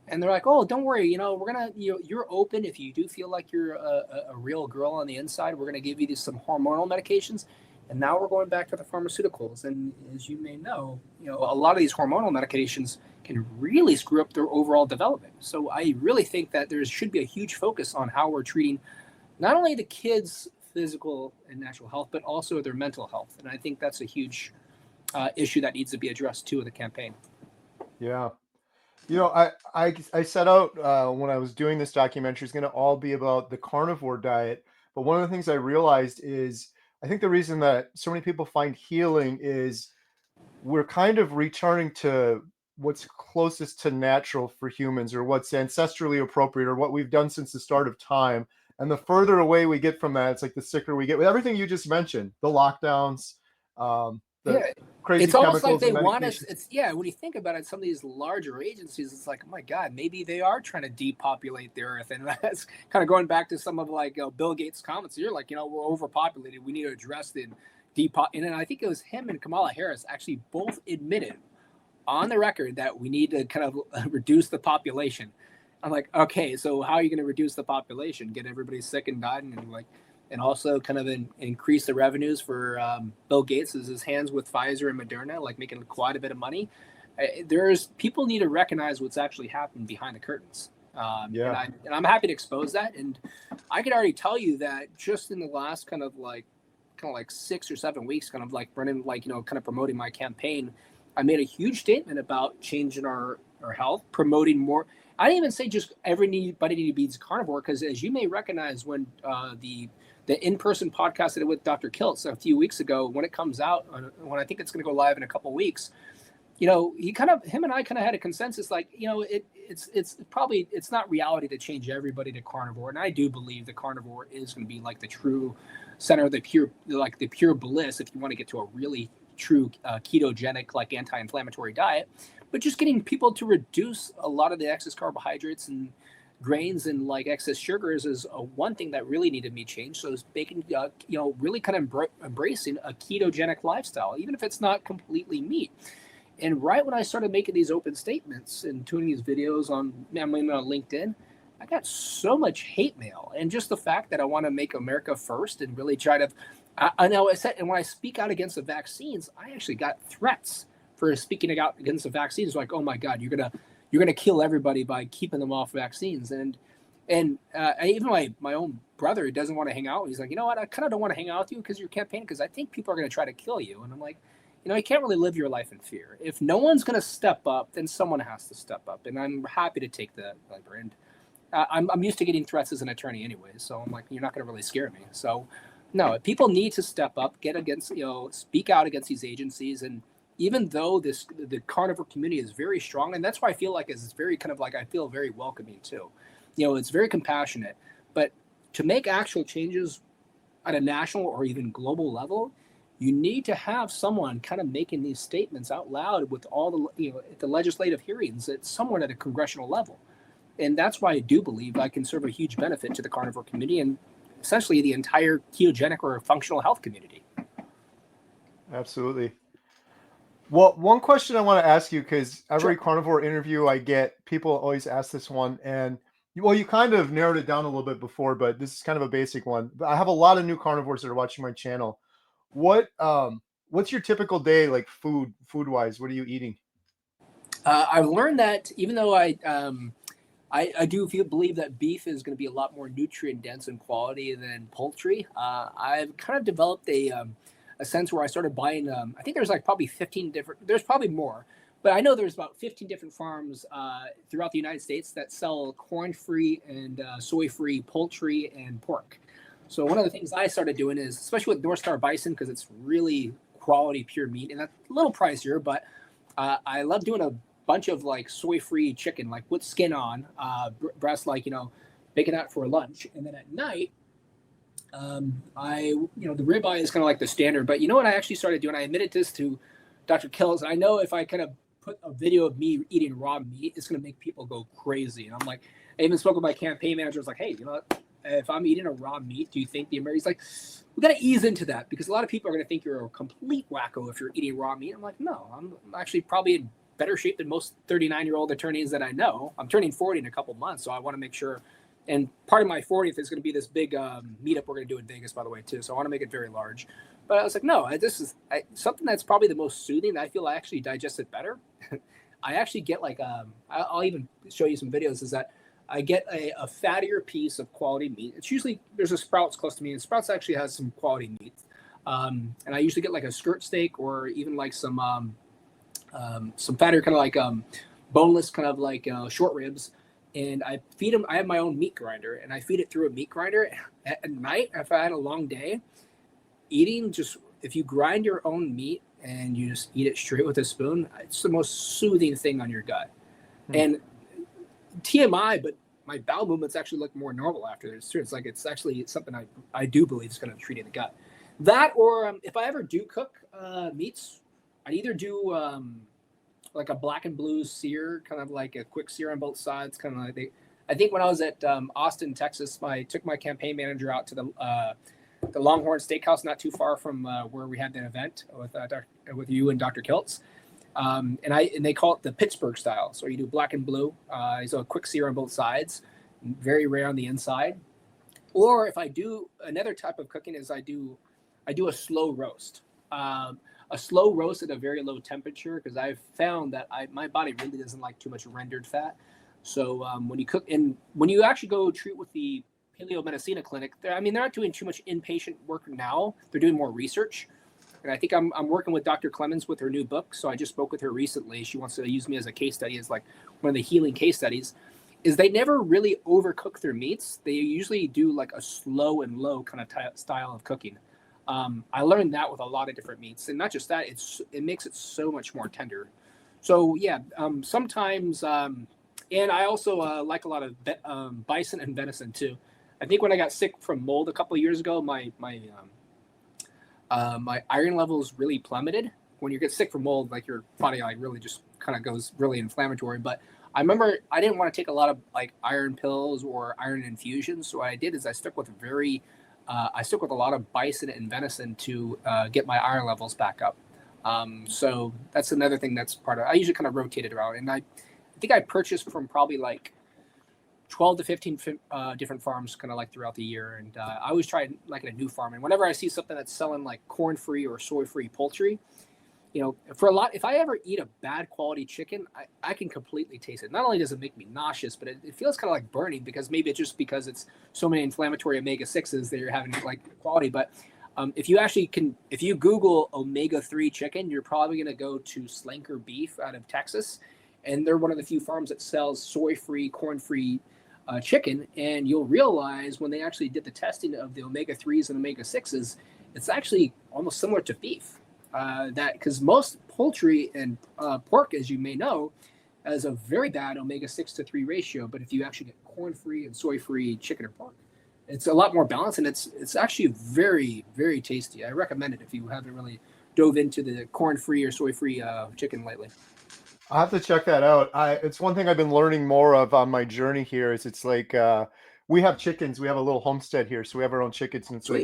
S1: And they're like, oh, don't worry. We're going to, you're open. If you do feel like you're a real girl on the inside, we're going to give you some hormonal medications. And now we're going back to the pharmaceuticals. And as you may know, a lot of these hormonal medications can really screw up their overall development. So I really think that there should be a huge focus on how we're treating not only the kids' physical and natural health, but also their mental health. And I think that's a issue that needs to be addressed too in the campaign.
S2: Yeah. I set out when I was doing this documentary is going to all be about the carnivore diet. But one of the things I realized is I think the reason that so many people find healing is we're kind of returning to what's closest to natural for humans, or what's ancestrally appropriate, or what we've done since the start of time. And the further away we get from that, it's like the sicker we get with everything you just mentioned, the lockdowns, the crazy
S1: it's almost like
S2: chemicals
S1: they
S2: and
S1: want us.
S2: medications.
S1: It's when you think about it, some of these larger agencies, it's like, oh my God, maybe they are trying to depopulate the earth. And that's kind of going back to some of like Bill Gates' comments. You're like, we're overpopulated. We need to address the and then I think it was him and Kamala Harris actually both admitted on the record that we need to kind of reduce the population. I'm like, okay, so how are you going to reduce the population? Get everybody sick and dying, and also kind of increase the revenues for Bill Gates' his hands with Pfizer and Moderna, like making quite a bit of money. People need to recognize what's actually happened behind the curtains. And I'm happy to expose that. And I could already tell you that just in the last kind of like 6 or 7 weeks, kind of like running, kind of promoting my campaign, I made a huge statement about changing our health, promoting more. I didn't even say just everybody need to be carnivore, because as you may recognize, when the in-person podcast that I did with Dr. Kiltz a few weeks ago, when it comes out, when I think it's going to go live in a couple of weeks, him and I kind of had a consensus, like, it's not reality to change everybody to carnivore. And I do believe the carnivore is going to be like the true center of the pure bliss, if you want to get to a really true ketogenic, like anti-inflammatory diet. But just getting people to reduce a lot of the excess carbohydrates and grains and like excess sugars is one thing that really needed to be changed. So it's making, really kind of embracing a ketogenic lifestyle, even if it's not completely meat. And right when I started making these open statements and doing these videos on LinkedIn, I got so much hate mail. And just the fact that I want to make America first and really try to, I know I said, and when I speak out against the vaccines, I actually got threats for speaking out against the vaccines. Like, oh my God, you're gonna kill everybody by keeping them off vaccines. And even my own brother doesn't want to hang out. He's like, you know what, I kind of don't want to hang out with you because you're campaigning, because I think people are going to try to kill you. And I'm like, you can't really live your life in fear. If no one's going to step up, then someone has to step up. And I'm happy to take the labor. And I'm used to getting threats as an attorney anyway. So I'm like, you're not going to really scare me. So no, people need to step up, get against, speak out against these agencies. And even though the carnivore community is very strong, and that's why I feel like it's very kind of like, I feel very welcoming too. It's very compassionate. But to make actual changes at a national or even global level, you need to have someone kind of making these statements out loud with all the, at the legislative hearings, at someone at a congressional level. And that's why I do believe I can serve a huge benefit to the carnivore community and essentially the entire ketogenic or functional health community.
S2: Absolutely. Well, one question I want to ask you, because every
S1: Sure.
S2: carnivore interview I get, people always ask this one, and you kind of narrowed it down a little bit before, but this is kind of a basic one. But I have a lot of new carnivores that are watching my channel. What's your typical day like food wise? What are you eating?
S1: I've learned that even though I do believe that beef is going to be a lot more nutrient dense in quality than poultry. I've kind of developed a sense where I started buying. I think there's like probably 15 different. There's probably more, but I know there's about 15 different farms throughout the United States that sell corn-free and soy-free poultry and pork. So one of the things I started doing is, especially with North Star Bison, because it's really quality pure meat, and that's a little pricier, but I love doing a bunch of like soy-free chicken, like with skin on, breast, like, baking that for lunch. And then at night, the ribeye is kind of like the standard, but you know what I actually started doing? I admitted this to Dr. Kills. I know if I kind of put a video of me eating raw meat, it's going to make people go crazy. And I'm like, I even spoke with my campaign manager. I was like, hey, you know what? If I'm eating a raw meat, do you think the Americans, like, we got to ease into that, because a lot of people are going to think you're a complete wacko if you're eating raw meat. I'm like, no, I'm actually probably in better shape than most 39-year-old attorneys that I know. I'm turning 40 in a couple months, so I want to make sure. And part of my 40th is going to be this big meetup we're going to do in Vegas, by the way, too. So I want to make it very large. But I was like, no, this is something that's probably the most soothing. I feel I actually digest it better. I actually get like, I'll even show you some videos, is that I get a fattier piece of quality meat. It's usually, there's a Sprouts close to me, and Sprouts actually has some quality meat. And I usually get like a skirt steak, or even like some fattier kind of like boneless kind of like short ribs. And I feed them. I have my own meat grinder, and I feed it through a meat grinder at night. If I had a long day, if you grind your own meat and you just eat it straight with a spoon, it's the most soothing thing on your gut. And TMI, but my bowel movements actually look more normal after this. It's like it's actually something I do believe is kind of treating the gut. That or if I ever do cook meats, I'd either do like a black and blue sear, kind of like a quick sear on both sides, kind of like I think when I was at Austin, Texas, I took my campaign manager out to the Longhorn Steakhouse, not too far from where we had that event with you and Dr. Kiltz. And they call it the Pittsburgh style. So you do black and blue. So a quick sear on both sides, very rare on the inside. Or if I do another type of cooking is I do a slow roast. A slow roast at a very low temperature, because I've found that my body really doesn't like too much rendered fat. So when you cook and when you actually go treat with the Paleo Medicina clinic, they're not doing too much inpatient work now. They're doing more research. And I think I'm working with Dr. Clemens with her new book. So I just spoke with her recently. She wants to use me as a case study, as like one of the healing case studies. Is they never really overcook their meats. They usually do like a slow and low kind of style of cooking. I learned that with a lot of different meats, and not just that, it makes it so much more tender. So yeah, sometimes, and I also like a lot of bison and venison too. I think when I got sick from mold a couple of years ago, my iron levels really plummeted. When you get sick from mold, like your body like really just kind of goes really inflammatory. But I remember I didn't want to take a lot of like iron pills or iron infusions. So what I did is I stuck with a lot of bison and venison to get my iron levels back up. So that's another thing that's part of. I usually kind of rotate it around, and I think I purchased from probably like 12 to 15 different farms kind of like throughout the year. And I always try like a new farm. And whenever I see something that's selling like corn-free or soy-free poultry, if I ever eat a bad quality chicken, I can completely taste it. Not only does it make me nauseous, but it feels kind of like burning, because maybe it's just because it's so many inflammatory omega-6s that you're having like quality. But if you Google omega-3 chicken, you're probably going to go to Slanker Beef out of Texas. And they're one of the few farms that sells soy-free, corn-free chicken. And you'll realize when they actually did the testing of the omega-3s and omega-6s, it's actually almost similar to beef. Because most poultry and pork, as you may know, has a very bad omega-6 to 3 ratio. But if you actually get corn-free and soy-free chicken or pork, it's a lot more balanced, and it's actually very, very tasty. I recommend it if you haven't really dove into the corn-free or soy-free chicken lately.
S2: I'll have to check that out. It's one thing I've been learning more of on my journey here is it's like we have chickens. We have a little homestead here, so we have our own chickens. And so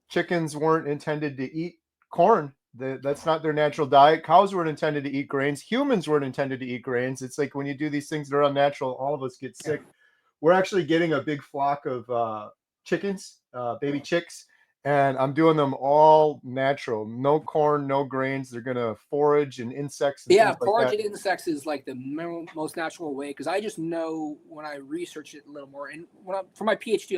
S2: chickens weren't intended to eat corn. That's not their natural diet. Cows weren't intended to eat grains. Humans weren't intended to eat grains. It's like when you do these things that are unnatural, all of us get sick. Yeah. We're actually getting a big flock of chickens, baby chicks, and I'm doing them all natural. No corn, no grains. They're going to forage and insects. And
S1: forage and insects is like the most natural way, because I just know when I research it a little more. And for my PhD,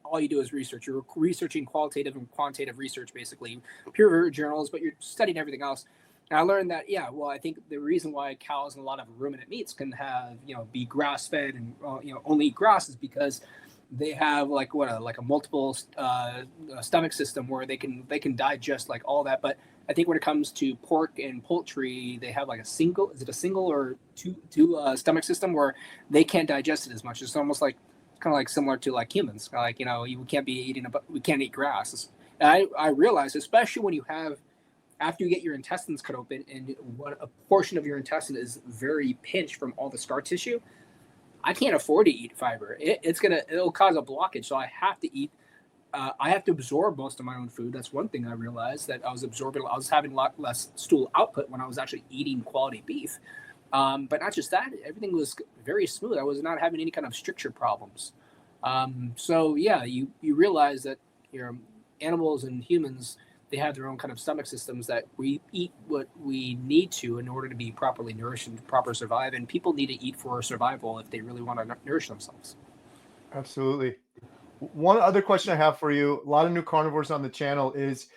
S1: all you do is research. You're researching qualitative and quantitative research, basically, peer-reviewed journals, but you're studying everything else. And I learned that, I think the reason why cows and a lot of ruminant meats can have, be grass-fed and, only eat grass is because they have like a multiple stomach system where they can digest like all that. But I think when it comes to pork and poultry, they have like a single or two stomach system where they can't digest it as much. It's almost like kind of like similar to like humans. Like, we can't eat grass. And I realize, especially when you have, after you get your intestines cut open and what a portion of your intestine is very pinched from all the scar tissue, I can't afford to eat fiber. It'll cause a blockage. So I have to eat. I have to absorb most of my own food. That's one thing I realized, that I was having a lot less stool output when I was actually eating quality beef. But not just that, everything was very smooth. I was not having any kind of stricture problems. You realize that animals and humans, they have their own kind of stomach systems, that we eat what we need to in order to be properly nourished and proper survive. And people need to eat for survival if they really want to nourish themselves.
S2: Absolutely. One other question I have for you, a lot of new carnivores on the channel, is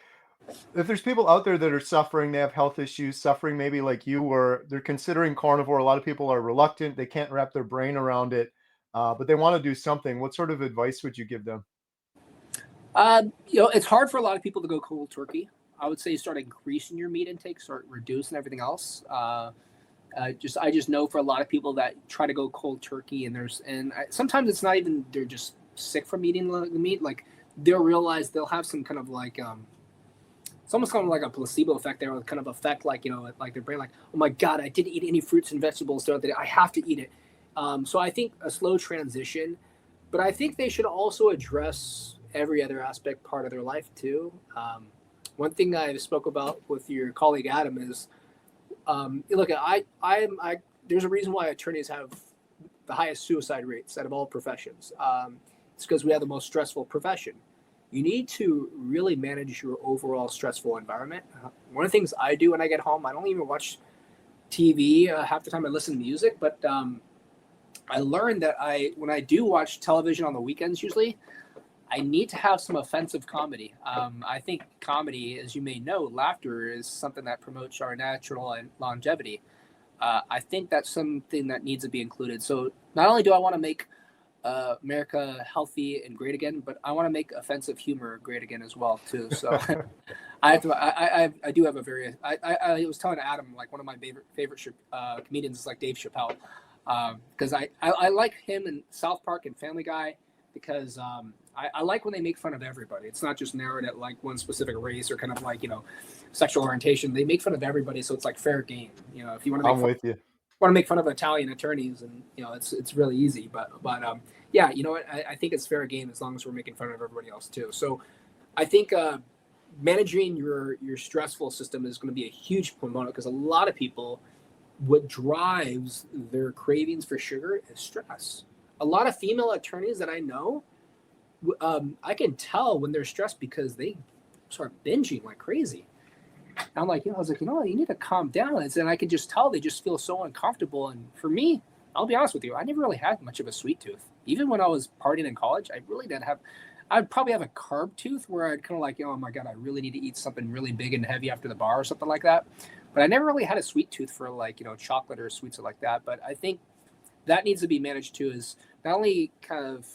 S2: if there's people out there that are suffering, they have health issues, suffering maybe like you were, they're considering carnivore. A lot of people are reluctant. They can't wrap their brain around it, but they want to do something. What sort of advice would you give them?
S1: It's hard for a lot of people to go cold turkey. I would say start increasing your meat intake, start reducing everything else. I just know for a lot of people that try to go cold turkey, and sometimes it's not even they're just sick from eating the meat. Like they'll realize they'll have some kind of like it's almost kind of like a placebo effect there, kind of affect like like their brain, like, oh my god, I didn't eat any fruits and vegetables throughout the day, I have to eat it. So I think a slow transition, but I think they should also address every other aspect part of their life too. One thing I spoke about with your colleague Adam is, look, there's a reason why attorneys have the highest suicide rates out of all professions. It's because we have the most stressful profession. You need to really manage your overall stressful environment. One of the things I do when I get home, I don't even watch TV. Half the time I listen to music, but I learned that when I do watch television on the weekends, usually, I need to have some offensive comedy. I think comedy, as you may know, laughter is something that promotes our natural and longevity. I think that's something that needs to be included. So not only do I want to make America healthy and great again, but I want to make offensive humor great again as well too. So I do have a very, I was telling Adam, like one of my favorite comedians is like Dave Chappelle, because I like him in South Park and Family Guy, because I like when they make fun of everybody. It's not just narrowed at like one specific race or kind of like, sexual orientation. They make fun of everybody, so it's like fair game. If you want to make fun of Italian attorneys, and it's really easy. But yeah, I think it's fair game as long as we're making fun of everybody else too. So I think managing your stressful system is going to be a huge component, because a lot of people, what drives their cravings for sugar is stress. A lot of female attorneys that I know, I can tell when they're stressed because they start binging like crazy. And I'm like, I was like, you need to calm down. And I can just tell they just feel so uncomfortable. And for me, I'll be honest with you, I never really had much of a sweet tooth. Even when I was partying in college, I really didn't have. I'd probably have a carb tooth where I'd kind of like, oh my god, I really need to eat something really big and heavy after the bar or something like that. But I never really had a sweet tooth for like chocolate or sweets or like that. But I think that needs to be managed too. Is not only kind of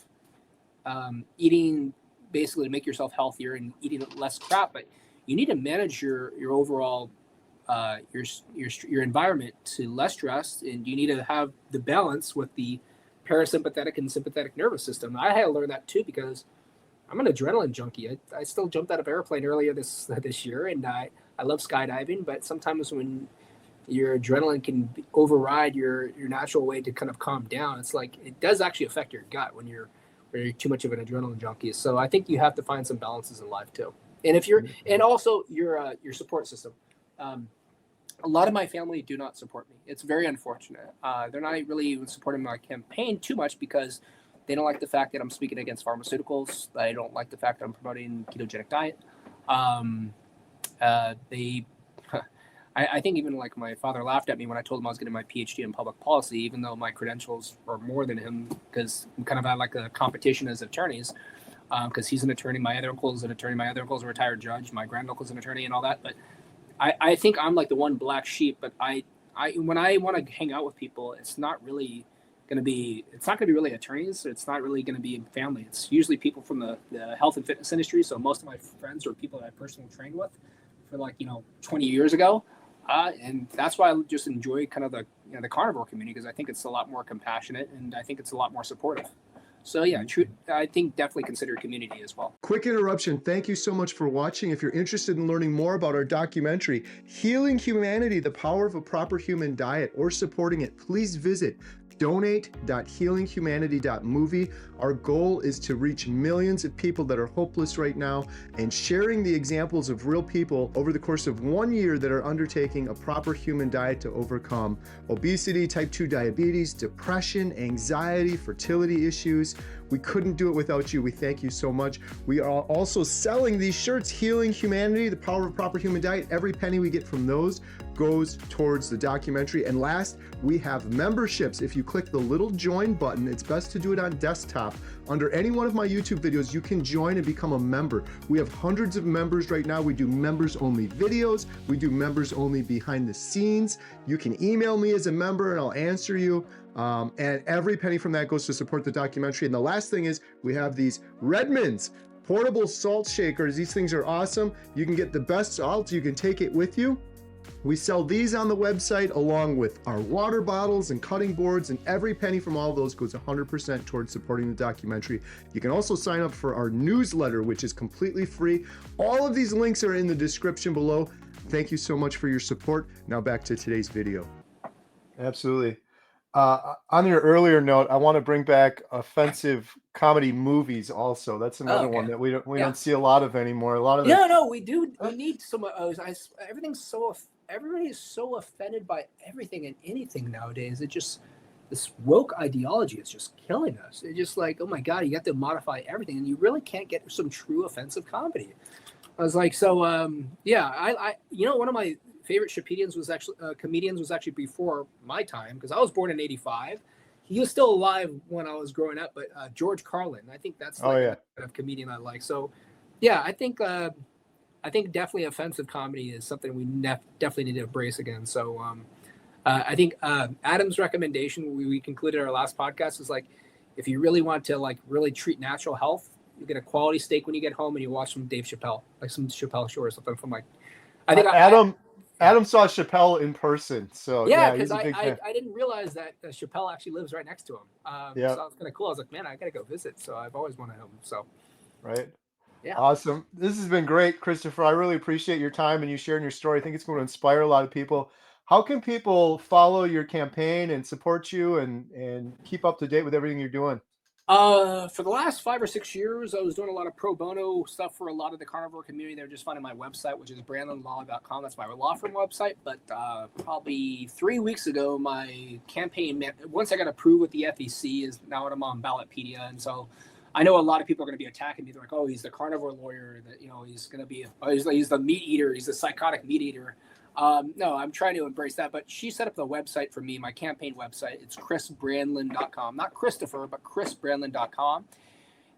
S1: eating basically to make yourself healthier and eating less crap, but you need to manage your overall your environment to less stress, and you need to have the balance with the parasympathetic and sympathetic nervous system. I had to learn that too, because I'm an adrenaline junkie. I still jumped out of an airplane earlier this year, and I love skydiving, but sometimes when your adrenaline can override your natural way to kind of calm down, it's like it does actually affect your gut when you're too much of an adrenaline junkie. So I think you have to find some balances in life too. And if and also your support system. A lot of my family do not support me. It's very unfortunate. They're not really even supporting my campaign too much, because they don't like the fact that I'm speaking against pharmaceuticals. They don't like the fact that I'm promoting ketogenic diet. I think even like my father laughed at me when I told him I was getting my PhD in public policy, even though my credentials are more than him, because we kind of had like a competition as attorneys, because he's an attorney, my other uncle's an attorney, my other uncle's a retired judge, my granduncle's an attorney and all that. But I think I'm like the one black sheep. But I when I want to hang out with people, it's not going to be really attorneys. It's not really going to be family. It's usually people from the health and fitness industry. So most of my friends are people that I personally trained with for 20 years ago. And that's why I just enjoy kind of the carnivore community, because I think it's a lot more compassionate, and I think it's a lot more supportive. So yeah, I think definitely consider community as well.
S2: Quick interruption. Thank you so much for watching. If you're interested in learning more about our documentary, Healing Humanity, The Power of a Proper Human Diet, or supporting it, please visit donate.healinghumanity.movie. Our goal is to reach millions of people that are hopeless right now, and sharing the examples of real people over the course of 1 year that are undertaking a proper human diet to overcome obesity, type 2 diabetes, depression, anxiety, fertility issues. We couldn't do it without you. We thank you so much. We are also selling these shirts, Healing Humanity, The Power of a Proper Human Diet. Every penny we get from those goes towards the documentary. And last, we have memberships. If you click the little join button, it's best to do it on desktop. Under any one of my YouTube videos, you can join and become a member. We have hundreds of members right now. We do members only videos. We do members only behind the scenes. You can email me as a member and I'll answer you. And every penny from that goes to support the documentary. And the last thing is, we have these Redmond's portable salt shakers. These things are awesome. You can get the best salt. You can take it with you. We sell these on the website along with our water bottles and cutting boards, and every penny from all of those goes 100% towards supporting the documentary. You can also sign up for our newsletter, which is completely free. All of these links are in the description below. Thank you so much for your support. Now back to today's video. Absolutely. On your earlier note, I want to bring back offensive comedy movies also. That's another one that we don't see a lot of anymore. A lot of
S1: no, we do. We need some. Everybody is so offended by everything and anything nowadays. It just, this woke ideology is just killing us. It's just like, oh my God, you have to modify everything, and you really can't get some true offensive comedy. I was like, so yeah, I one of my favorite comedians was actually before my time, because I was born in '85. He was still alive when I was growing up, but George Carlin, I think that's the kind of comedian I like. So yeah, I think definitely offensive comedy is something we definitely need to embrace again. So I think Adam's recommendation, we concluded our last podcast, is like, if you really want to like really treat natural health, you get a quality steak when you get home and you watch some Dave Chappelle, like some Chappelle show or something from like, I think
S2: Adam saw Chappelle in person. So
S1: yeah, because I didn't realize that Chappelle actually lives right next to him. So it was kind of cool. I was like, man, I got to go visit. So I've always wanted him. So.
S2: Right.
S1: Yeah.
S2: Awesome. This has been great, Christopher. I really appreciate your time and you sharing your story. I think it's going to inspire a lot of people. How can people follow your campaign and support you and keep up to date with everything you're doing?
S1: For the last 5 or 6 years, I was doing a lot of pro bono stuff for a lot of the carnivore community. They're just finding my website, which is brandonlaw.com. That's my law firm website. But probably 3 weeks ago, my campaign, once I got approved with the FEC, is now I'm on Ballotpedia. And so I know a lot of people are going to be attacking me. They're like, oh, he's the carnivore lawyer. That, he's going to be, he's the meat eater. He's the psychotic meat eater. No, I'm trying to embrace that. But she set up the website for me, my campaign website. It's chrisbrandlin.com. Not Christopher, but chrisbrandlin.com.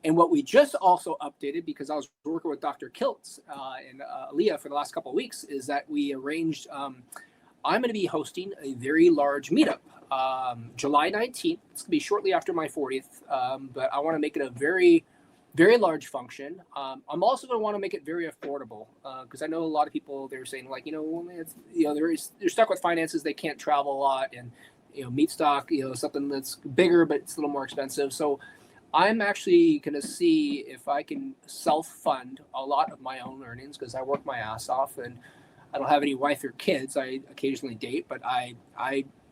S1: And what we just also updated, because I was working with Dr. Kiltz and Leah for the last couple of weeks, is that we arranged, I'm going to be hosting a very large meetup. July 19th. It's going to be shortly after my 40th, but I want to make it a very, very large function. I'm also going to want to make it very affordable because I know a lot of people, they're saying like, they're stuck with finances. They can't travel a lot, and meat stock, something that's bigger but it's a little more expensive. So I'm actually going to see if I can self-fund a lot of my own earnings, because I work my ass off and I don't have any wife or kids. I occasionally date, but I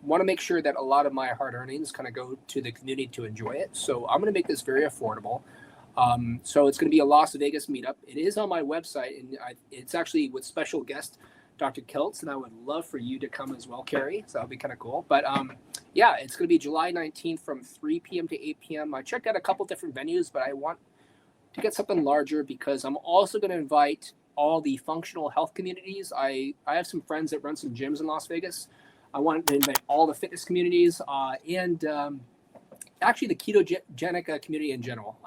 S1: want to make sure that a lot of my hard earnings kind of go to the community to enjoy it. So I'm going to make this very affordable. So it's going to be a Las Vegas meetup. It is on my website, and it's actually with special guest Dr. Kiltz, and I would love for you to come as well, Carrie. So that'll be kind of cool. But yeah, it's going to be July 19th from 3 p.m. to 8 p.m. I checked out a couple different venues, but I want to get something larger because I'm also going to invite all the functional health communities. I have some friends that run some gyms in Las Vegas. I want to invite all the fitness communities and actually the ketogenic community in general.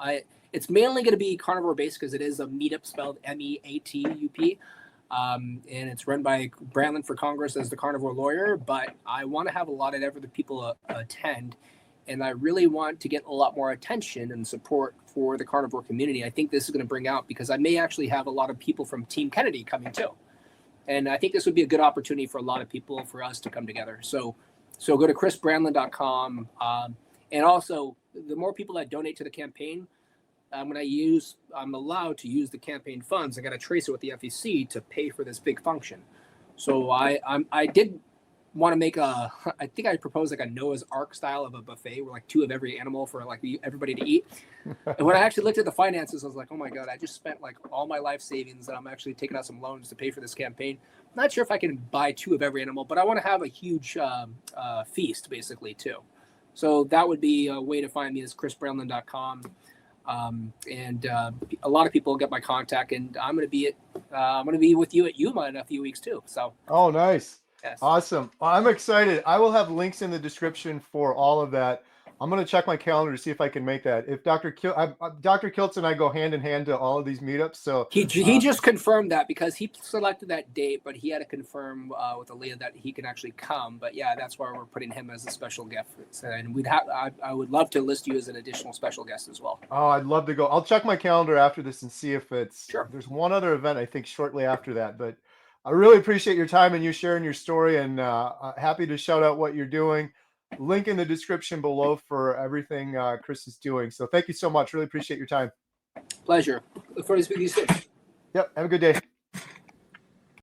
S1: It's mainly going to be carnivore based because it is a meetup spelled MEATUP. And it's run by Brandlin for Congress as the carnivore lawyer. But I want to have a lot of other people attend. And I really want to get a lot more attention and support for the carnivore community. I think this is going to bring out, because I may actually have a lot of people from Team Kennedy coming too. And I think this would be a good opportunity for a lot of people, for us to come together. So go to chrisbrandlin.com. And also, the more people that donate to the campaign, I'm allowed to use the campaign funds. I got to trace it with the FEC to pay for this big function. So I did want to make I think I proposed like a Noah's Ark style of a buffet where like 2 of every animal for like everybody to eat. And when I actually looked at the finances, I was like, oh my God, I just spent like all my life savings, and I'm actually taking out some loans to pay for this campaign. I'm not sure if I can buy 2 of every animal, but I want to have a huge feast basically too. So that would be a way to find me, is chrisbrandlin.com. And a lot of people get my contact, and I'm going to be with you at Yuma in a few weeks too. So.
S2: Oh, nice.
S1: Yes.
S2: Awesome. Well, I'm excited. I will have links in the description for all of that. I'm going to check my calendar to see if I can make that. If Dr. Kiltz and I go hand in hand to all of these meetups. So
S1: he just confirmed that, because he selected that date, but he had to confirm with Aaliyah that he can actually come. But yeah, that's why we're putting him as a special guest. And I would love to list you as an additional special guest as well.
S2: Oh, I'd love to go. I'll check my calendar after this and see if it's
S1: sure.
S2: There's one other event I think shortly after that, but I really appreciate your time and you sharing your story, and happy to shout out what you're doing. Link in the description below for everything Chris is doing. So thank you so much. Really appreciate your time.
S1: Pleasure. Look forward to speaking to you soon.
S2: Yep. Have a good day.